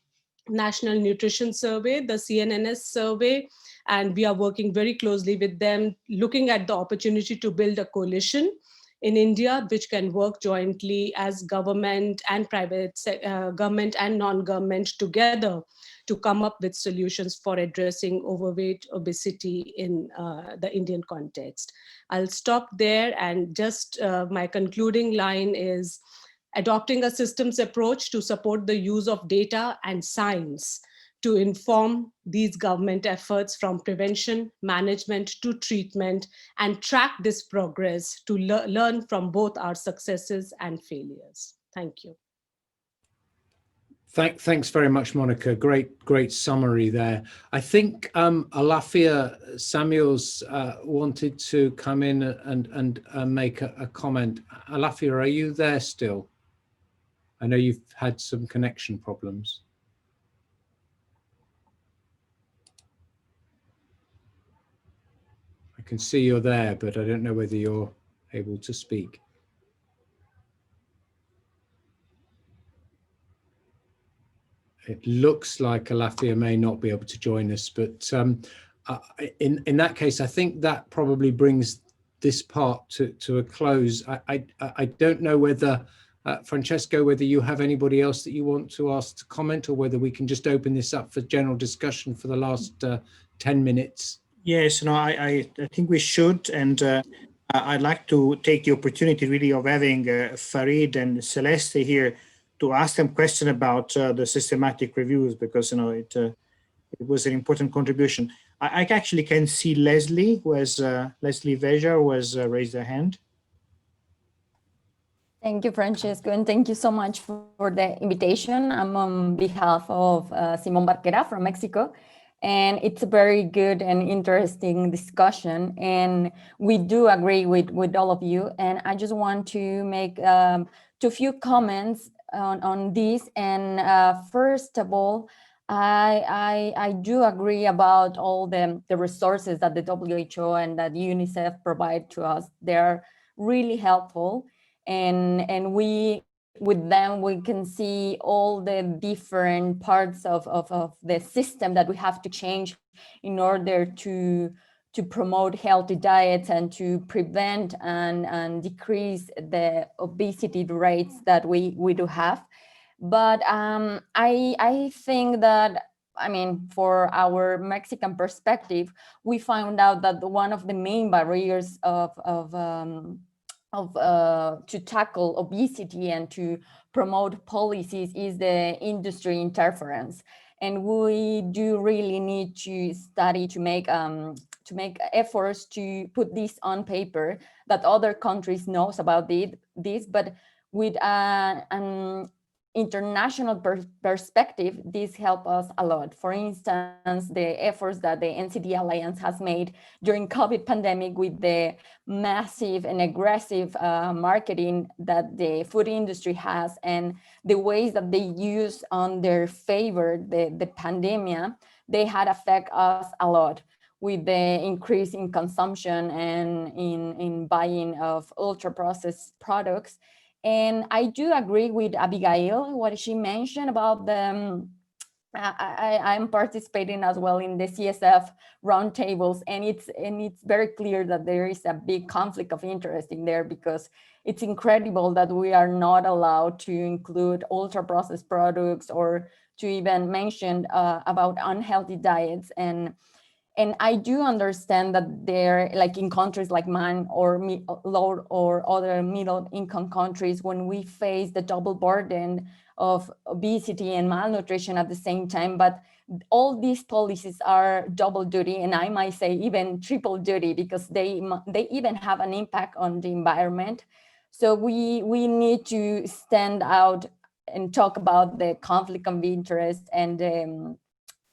National Nutrition Survey, the CNNS survey, and we are working very closely with them, looking at the opportunity to build a coalition in India, which can work jointly as government and private, government and non-government together to come up with solutions for addressing overweight obesity in the Indian context. I'll stop there, and just my concluding line is adopting a systems approach to support the use of data and science to inform these government efforts from prevention, management to treatment, and track this progress to learn from both our successes and failures. Thank you.
Thanks very much, Monica. Great summary there. I think Alafia Samuels wanted to come in and make a comment. Alafia, are you there still? I know you've had some connection problems. I can see you're there, but I don't know whether you're able to speak. It looks like Alafia may not be able to join us, but in that case, I think that probably brings this part to a close. I don't know whether, Francesco, whether you have anybody else that you want to ask to comment, or whether we can just open this up for general discussion for the last 10 minutes.
Yes, no, I think we should, and I'd like to take the opportunity really of having Farid and Celeste here to ask them questions about the systematic reviews, because it was an important contribution. I actually can see Leslie, Leslie Veja, who has raised her hand.
Thank you, Francesco, and thank you so much for the invitation. I'm on behalf of Simón Barquera from Mexico, and it's a very good and interesting discussion, and we do agree with all of you. And I just want to make two few comments on this. And first of all, I do agree about all the resources that the WHO and that UNICEF provide to us. They're really helpful, and we, with them, we can see all the different parts of the system that we have to change in order to promote healthy diets and to prevent and decrease the obesity rates that we do have. But I think that, I mean, for our Mexican perspective, we found out that one of the main barriers to tackle obesity and to promote policies is the industry interference. And we do really need to study to make efforts to put this on paper, that other countries knows about this, but with an international perspective, this helps us a lot. For instance, the efforts that the NCD Alliance has made during COVID pandemic with the massive and aggressive marketing that the food industry has, and the ways that they use on their favor the pandemic, they had affect us a lot with the increase in consumption and in buying of ultra processed products. And I do agree with Abigail, what she mentioned about the, I'm participating as well in the CSF roundtables, and it's very clear that there is a big conflict of interest in there, because it's incredible that we are not allowed to include ultra processed products or to even mention about unhealthy diets. And I do understand that they're like in countries like mine or low or other middle income countries, when we face the double burden of obesity and malnutrition at the same time, but all these policies are double duty, and I might say even triple duty, because they even have an impact on the environment. So we need to stand out and talk about the conflict of interest and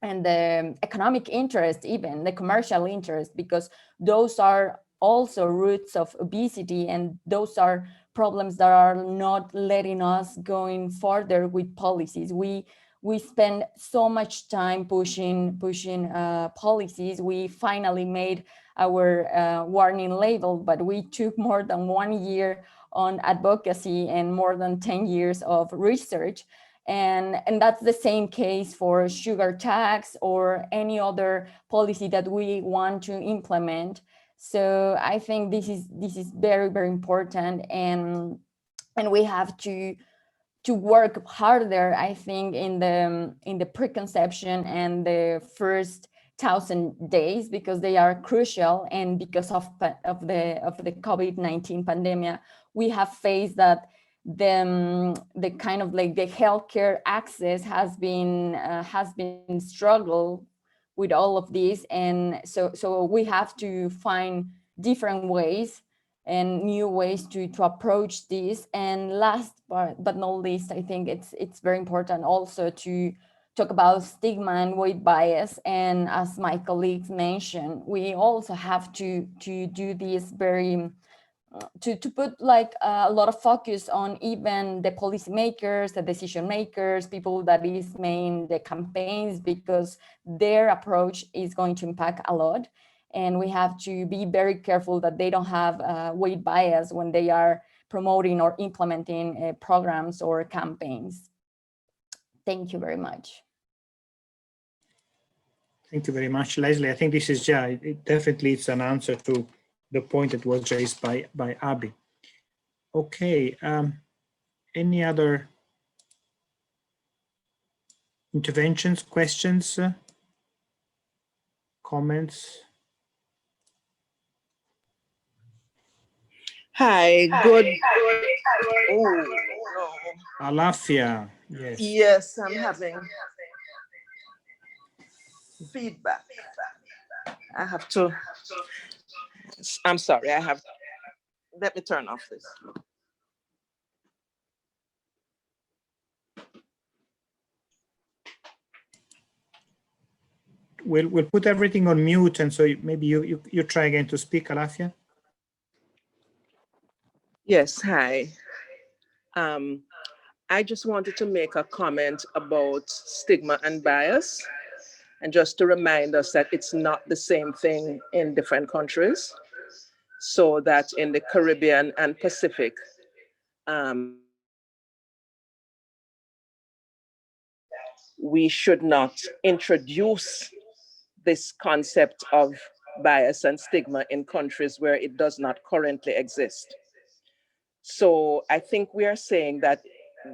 the economic interest, even the commercial interest, because those are also roots of obesity, and those are problems that are not letting us going further with policies. We spend so much time pushing policies. We finally made our warning label, but we took more than 1 year on advocacy and more than 10 years of research. And that's the same case for sugar tax or any other policy that we want to implement. So I think this is very, very important, and we have to work harder, I think, in the preconception and the first 1,000 days, because they are crucial. And because of the COVID-19 pandemic, we have faced that the kind of like the healthcare access has been struggle with all of this, and so we have to find different ways and new ways to approach this. And last but not least, I think it's very important also to talk about stigma and weight bias. And as my colleagues mentioned, we also have to do this very to put like a lot of focus on even the policymakers, the decision makers, people that is making the campaigns, because their approach is going to impact a lot. And we have to be very careful that they don't have weight bias when they are promoting or implementing programs or campaigns. Thank you very much.
Thank you very much, Leslie. I think this is, it definitely is an answer to the point that was raised by Abby. Okay, any other interventions, questions, comments?
Hi, good. Oh, no.
Alafia, yes.
Yes, I'm having feedback. I have to, I'm sorry, let me turn off this.
We'll put everything on mute, and so maybe you try again to speak, Alafia.
Yes, hi. I just wanted to make a comment about stigma and bias, and just to remind us that it's not the same thing in different countries. So that in the Caribbean and Pacific, we should not introduce this concept of bias and stigma in countries where it does not currently exist. So I think we are saying that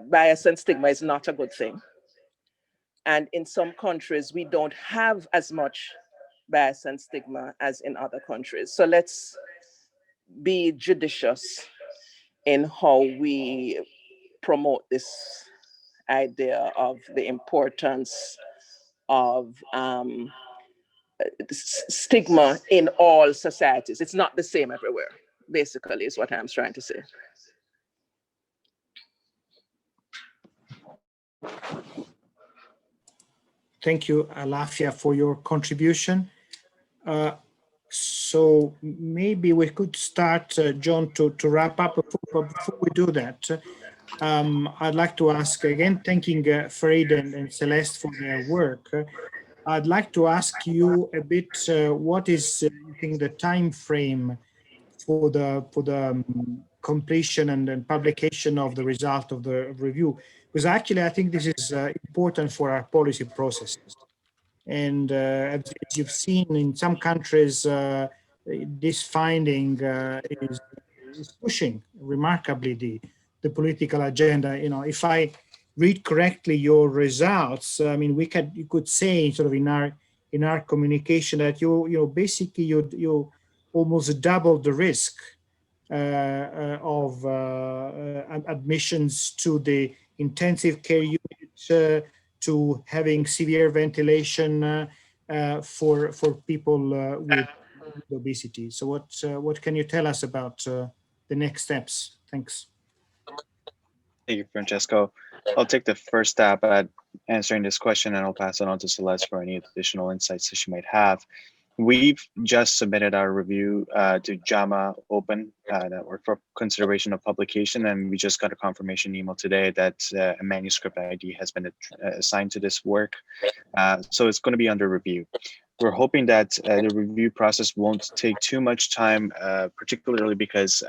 bias and stigma is not a good thing. And in some countries, we don't have as much bias and stigma as in other countries. So let's be judicious in how we promote this idea of the importance of stigma in all societies. It's not the same everywhere, basically, is what I'm trying to say.
Thank you, Alafia, for your contribution. So maybe we could start, John, to wrap up. Before we do that, I'd like to ask again, thanking Farid and Celeste for their work. I'd like to ask you a bit, what is, you think, the time frame for the completion and publication of the result of the review? Because actually, I think this is important for our policy processes. And as you've seen in some countries, this finding is pushing remarkably the political agenda. You know, if I read correctly your results, I mean, you could say sort of in in our communication that you basically you almost double the risk of admissions to the intensive care unit, to having severe ventilation for people with obesity. So what can you tell us about the next steps? Thanks.
Thank you, Francesco. I'll take the first stab at answering this question, and I'll pass it on to Celeste for any additional insights that she might have. We've just submitted our review to JAMA Open Network for consideration of publication, and we just got a confirmation email today that a manuscript ID has been assigned to this work. So it's going to be under review. We're hoping that the review process won't take too much time, particularly because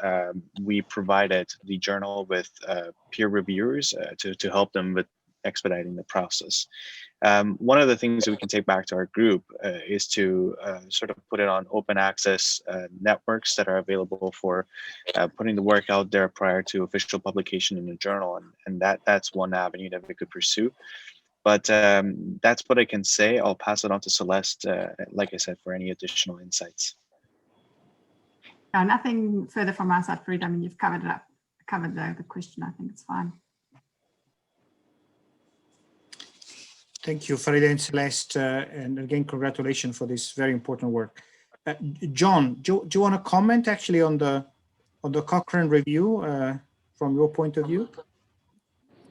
we provided the journal with peer reviewers to help them with expediting the process. One of the things that we can take back to our group is to sort of put it on open access networks that are available for putting the work out there prior to official publication in the journal. And that's one avenue that we could pursue. But that's what I can say. I'll pass it on to Celeste, like I said, for any additional insights.
No, nothing further from our side, Farid. I mean, you've covered the question. I think it's fine.
Thank you, Farida and Celeste, and again, congratulations for this very important work. John, do you want to comment actually on the Cochrane review from your point of view?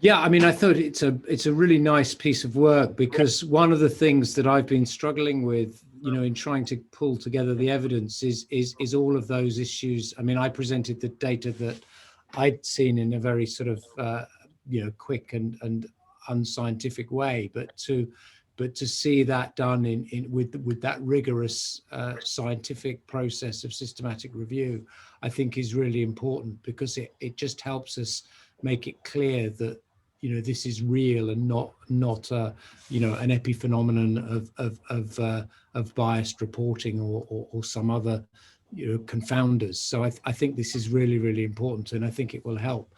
Yeah, I mean, I thought it's a really nice piece of work, because one of the things that I've been struggling with, in trying to pull together the evidence is all of those issues. I mean, I presented the data that I'd seen in a very sort of quick and unscientific way, but to see that done with that rigorous scientific process of systematic review, I think is really important, because it just helps us make it clear that this is real and not an epiphenomenon of biased reporting or some other confounders. So I think this is really, really important, and I think it will help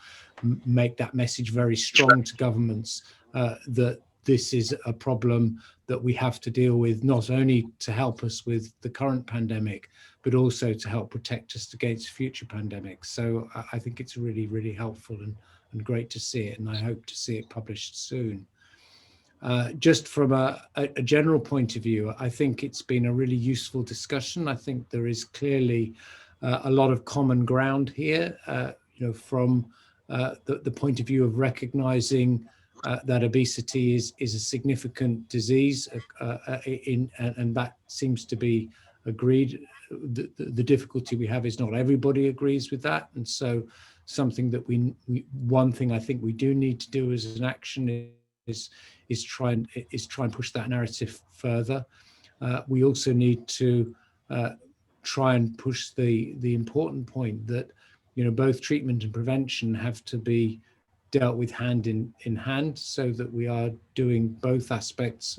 make that message very strong to governments that this is a problem that we have to deal with, not only to help us with the current pandemic, but also to help protect us against future pandemics. So I think it's really, really helpful and great to see it, and I hope to see it published soon. Just from a general point of view, I think it's been a really useful discussion. I think there is clearly a lot of common ground here, from the point of view of recognizing that obesity is a significant disease, and that seems to be agreed. The difficulty we have is not everybody agrees with that, and so something that one thing I think we do need to do as an action is try and push that narrative further. We also need to try and push the important point that both treatment and prevention have to be dealt with hand in hand, so that we are doing both aspects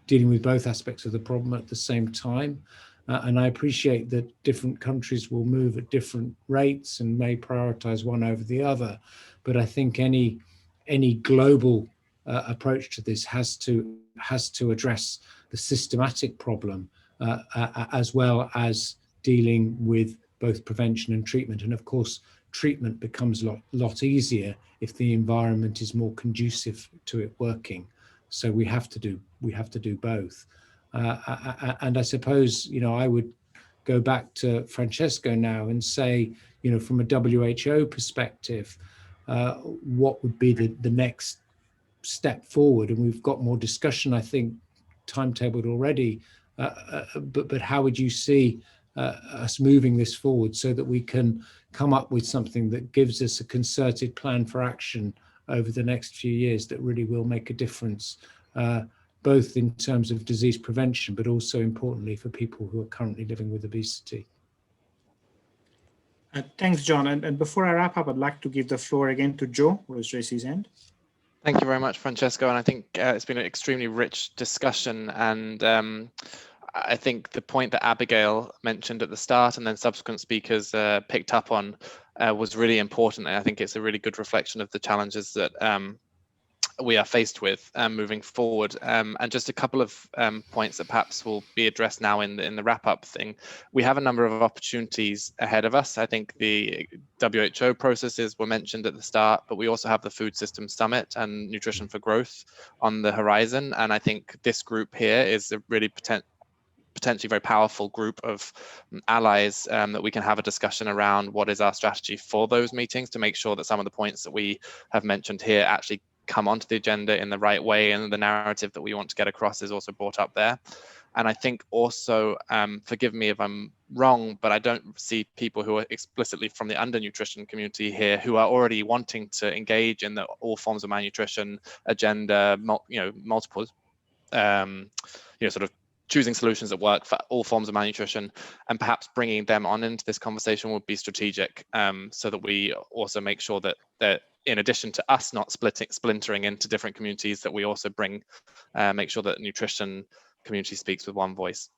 dealing with both aspects of the problem at the same time. And I appreciate that different countries will move at different rates and may prioritize one over the other, but I think any global approach to this has to address the systematic problem as well as dealing with both prevention and treatment. And of course, treatment becomes a lot easier if the environment is more conducive to it working. So we have to do both. And I suppose, I would go back to Francesco now and say, from a WHO perspective, what would be the next step forward? And we've got more discussion, I think, timetabled already, but how would you see us moving this forward so that we can come up with something that gives us a concerted plan for action over the next few years that really will make a difference, both in terms of disease prevention, but also importantly for people who are currently living with obesity?
Thanks, John. And before I wrap up, I'd like to give the floor again to Joe, who has raised his hand.
Thank you very much, Francesco. And I think it's been an extremely rich discussion. And I think the point that Abigail mentioned at the start and then subsequent speakers picked up on was really important. And I think it's a really good reflection of the challenges that we are faced with moving forward. And just a couple of points that perhaps will be addressed now in the wrap-up thing. We have a number of opportunities ahead of us. I think the WHO processes were mentioned at the start, but we also have the Food Systems Summit and Nutrition for Growth on the horizon. And I think this group here is a really potentially very powerful group of allies that we can have a discussion around what is our strategy for those meetings to make sure that some of the points that we have mentioned here actually come onto the agenda in the right way, and the narrative that we want to get across is also brought up there. And I think also, forgive me if I'm wrong, but I don't see people who are explicitly from the undernutrition community here who are already wanting to engage in the all forms of malnutrition agenda, multiple, sort of choosing solutions that work for all forms of malnutrition, and perhaps bringing them on into this conversation would be strategic, so that we also make sure that in addition to us not splintering into different communities, that we also make sure that nutrition community speaks with one voice.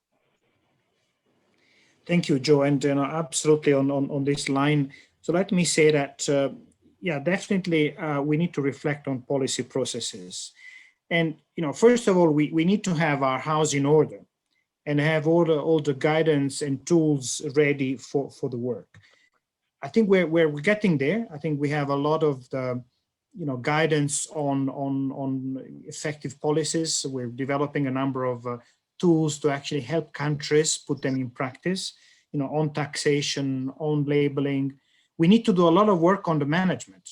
Thank you, Joe, and absolutely on this line. So let me say that, yeah, definitely we need to reflect on policy processes. And first of all, we need to have our house in order and have all the guidance and tools ready for the work. I think we're getting there. I think we have a lot of the guidance on effective policies. We're developing a number of tools to actually help countries put them in practice. On taxation, on labeling. We need to do a lot of work on the management.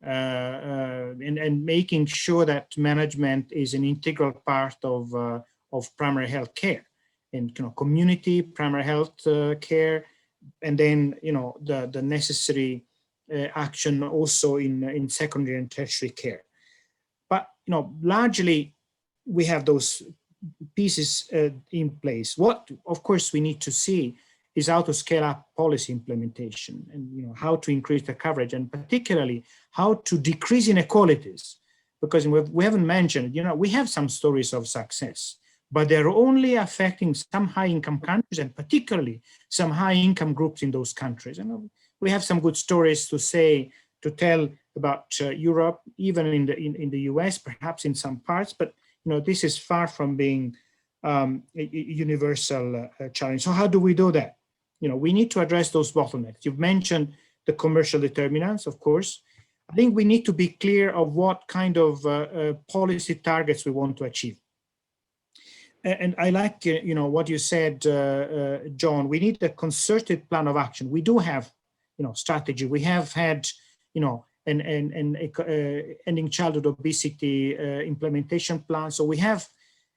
And making sure that management is an integral part of primary health care, and community primary health care, and then the necessary action also in secondary and tertiary care. But largely we have those pieces in place. What of course we need to see is how to scale up policy implementation, and how to increase the coverage, and particularly how to decrease inequalities. Because we haven't mentioned, we have some stories of success, but they're only affecting some high-income countries, and particularly some high-income groups in those countries. And we have some good stories to tell about Europe, even in the US, perhaps in some parts, but this is far from being a universal challenge. So how do we do that? We need to address those bottlenecks. You've mentioned the commercial determinants, of course. I think we need to be clear of what kind of policy targets we want to achieve. And I like what you said, John. We need a concerted plan of action. We do have strategy. We have had an ending childhood obesity implementation plan. So we have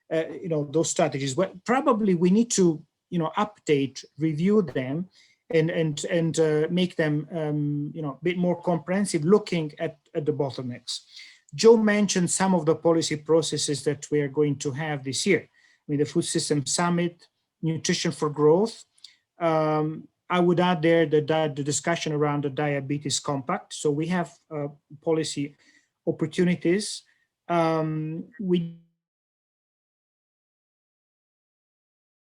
those strategies. But probably we need to update, review them, and make them a bit more comprehensive, looking at the bottlenecks. Joe mentioned some of the policy processes that we are going to have this year. The Food Systems Summit, Nutrition for Growth. I would add there the discussion around the Diabetes Compact. So we have policy opportunities. We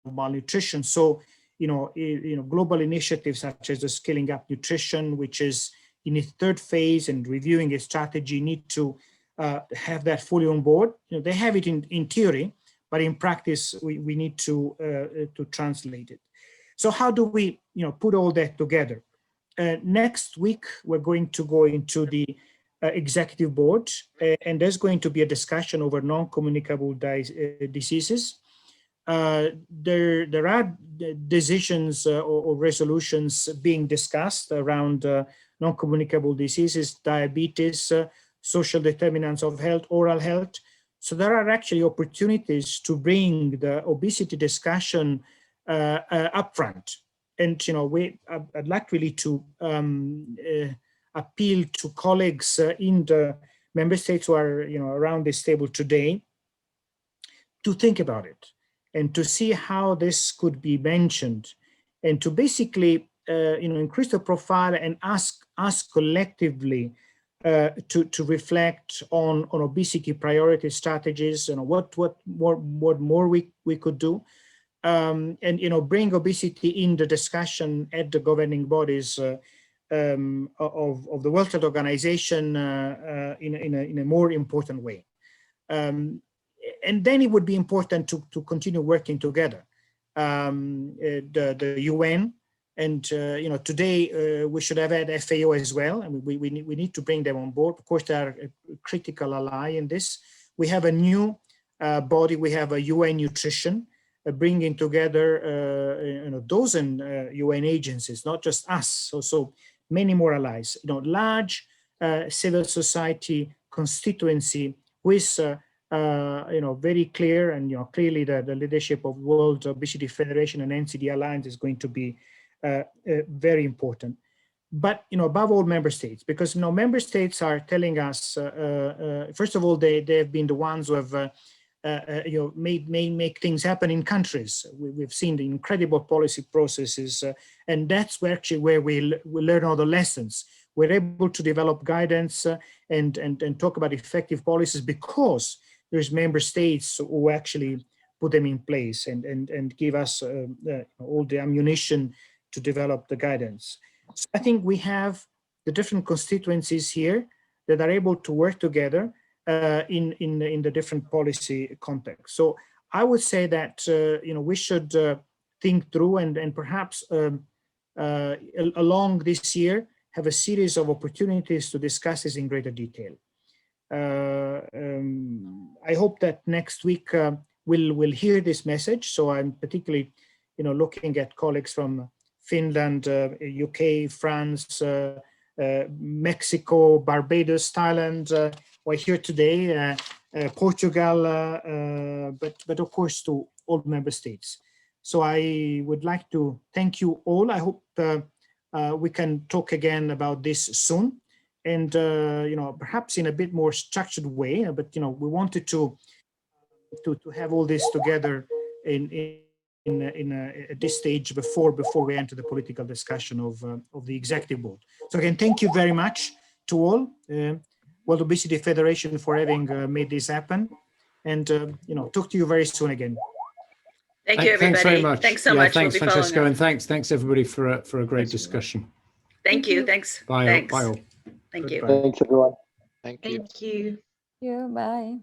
malnutrition. So, global initiatives such as the Scaling Up Nutrition, which is in its third phase and reviewing its strategy, need to have that fully on board. They have it in theory, but in practice, we need to translate it. So how do we, put all that together? Next week, we're going to go into the executive board, and there's going to be a discussion over non-communicable diseases. There are decisions or resolutions being discussed around non-communicable diseases, diabetes, social determinants of health, oral health. So there are actually opportunities to bring the obesity discussion upfront. And I'd like really to appeal to colleagues in the member states who are around this table today to think about it and to see how this could be mentioned, and to basically increase the profile and ask us collectively to reflect on obesity priority strategies, what more we could do, and bring obesity in the discussion at the governing bodies of the World Health Organization in a more important way. And then it would be important to continue working together. The UN, and today we should have had FAO as well. I mean, we need to bring them on board. Of course, they are a critical ally in this. We have a new body. We have a UN Nutrition, bringing together a dozen UN agencies, not just us. So many more allies. Large civil society constituency with very clear and clearly the leadership of World Obesity Federation and NCD Alliance is going to be very important. But above all, member states, because member states are telling us first of all they have been the ones who have make things happen in countries. We've seen the incredible policy processes, and that's where we learn all the lessons. We're able to develop guidance and talk about effective policies because there's member states who actually put them in place and give us all the ammunition to develop the guidance. So I think we have the different constituencies here that are able to work together in the different policy contexts. So I would say that we should think through and perhaps along this year have a series of opportunities to discuss this in greater detail. I hope that next week we'll hear this message. So I'm particularly looking at colleagues from Finland, UK, France, Mexico, Barbados, Thailand, we're here today, Portugal, but of course to all member states. So I would like to thank you all. I hope we can talk again about this soon, and perhaps in a bit more structured way. But we wanted to have all this together at this stage before we enter the political discussion of the executive board. So again, thank you very much to all. World Obesity Federation for having made this happen, and talk to you very soon again.
Thank you, everybody.
Thanks very much.
Thanks so much.
Thanks,
we'll
Francesco, and thanks everybody for a great discussion.
Thank you. Thanks.
Bye.
Thanks.
Bye all.
Thank you.
Thanks, everyone.
Thank you.
Thank you.
Yeah, bye.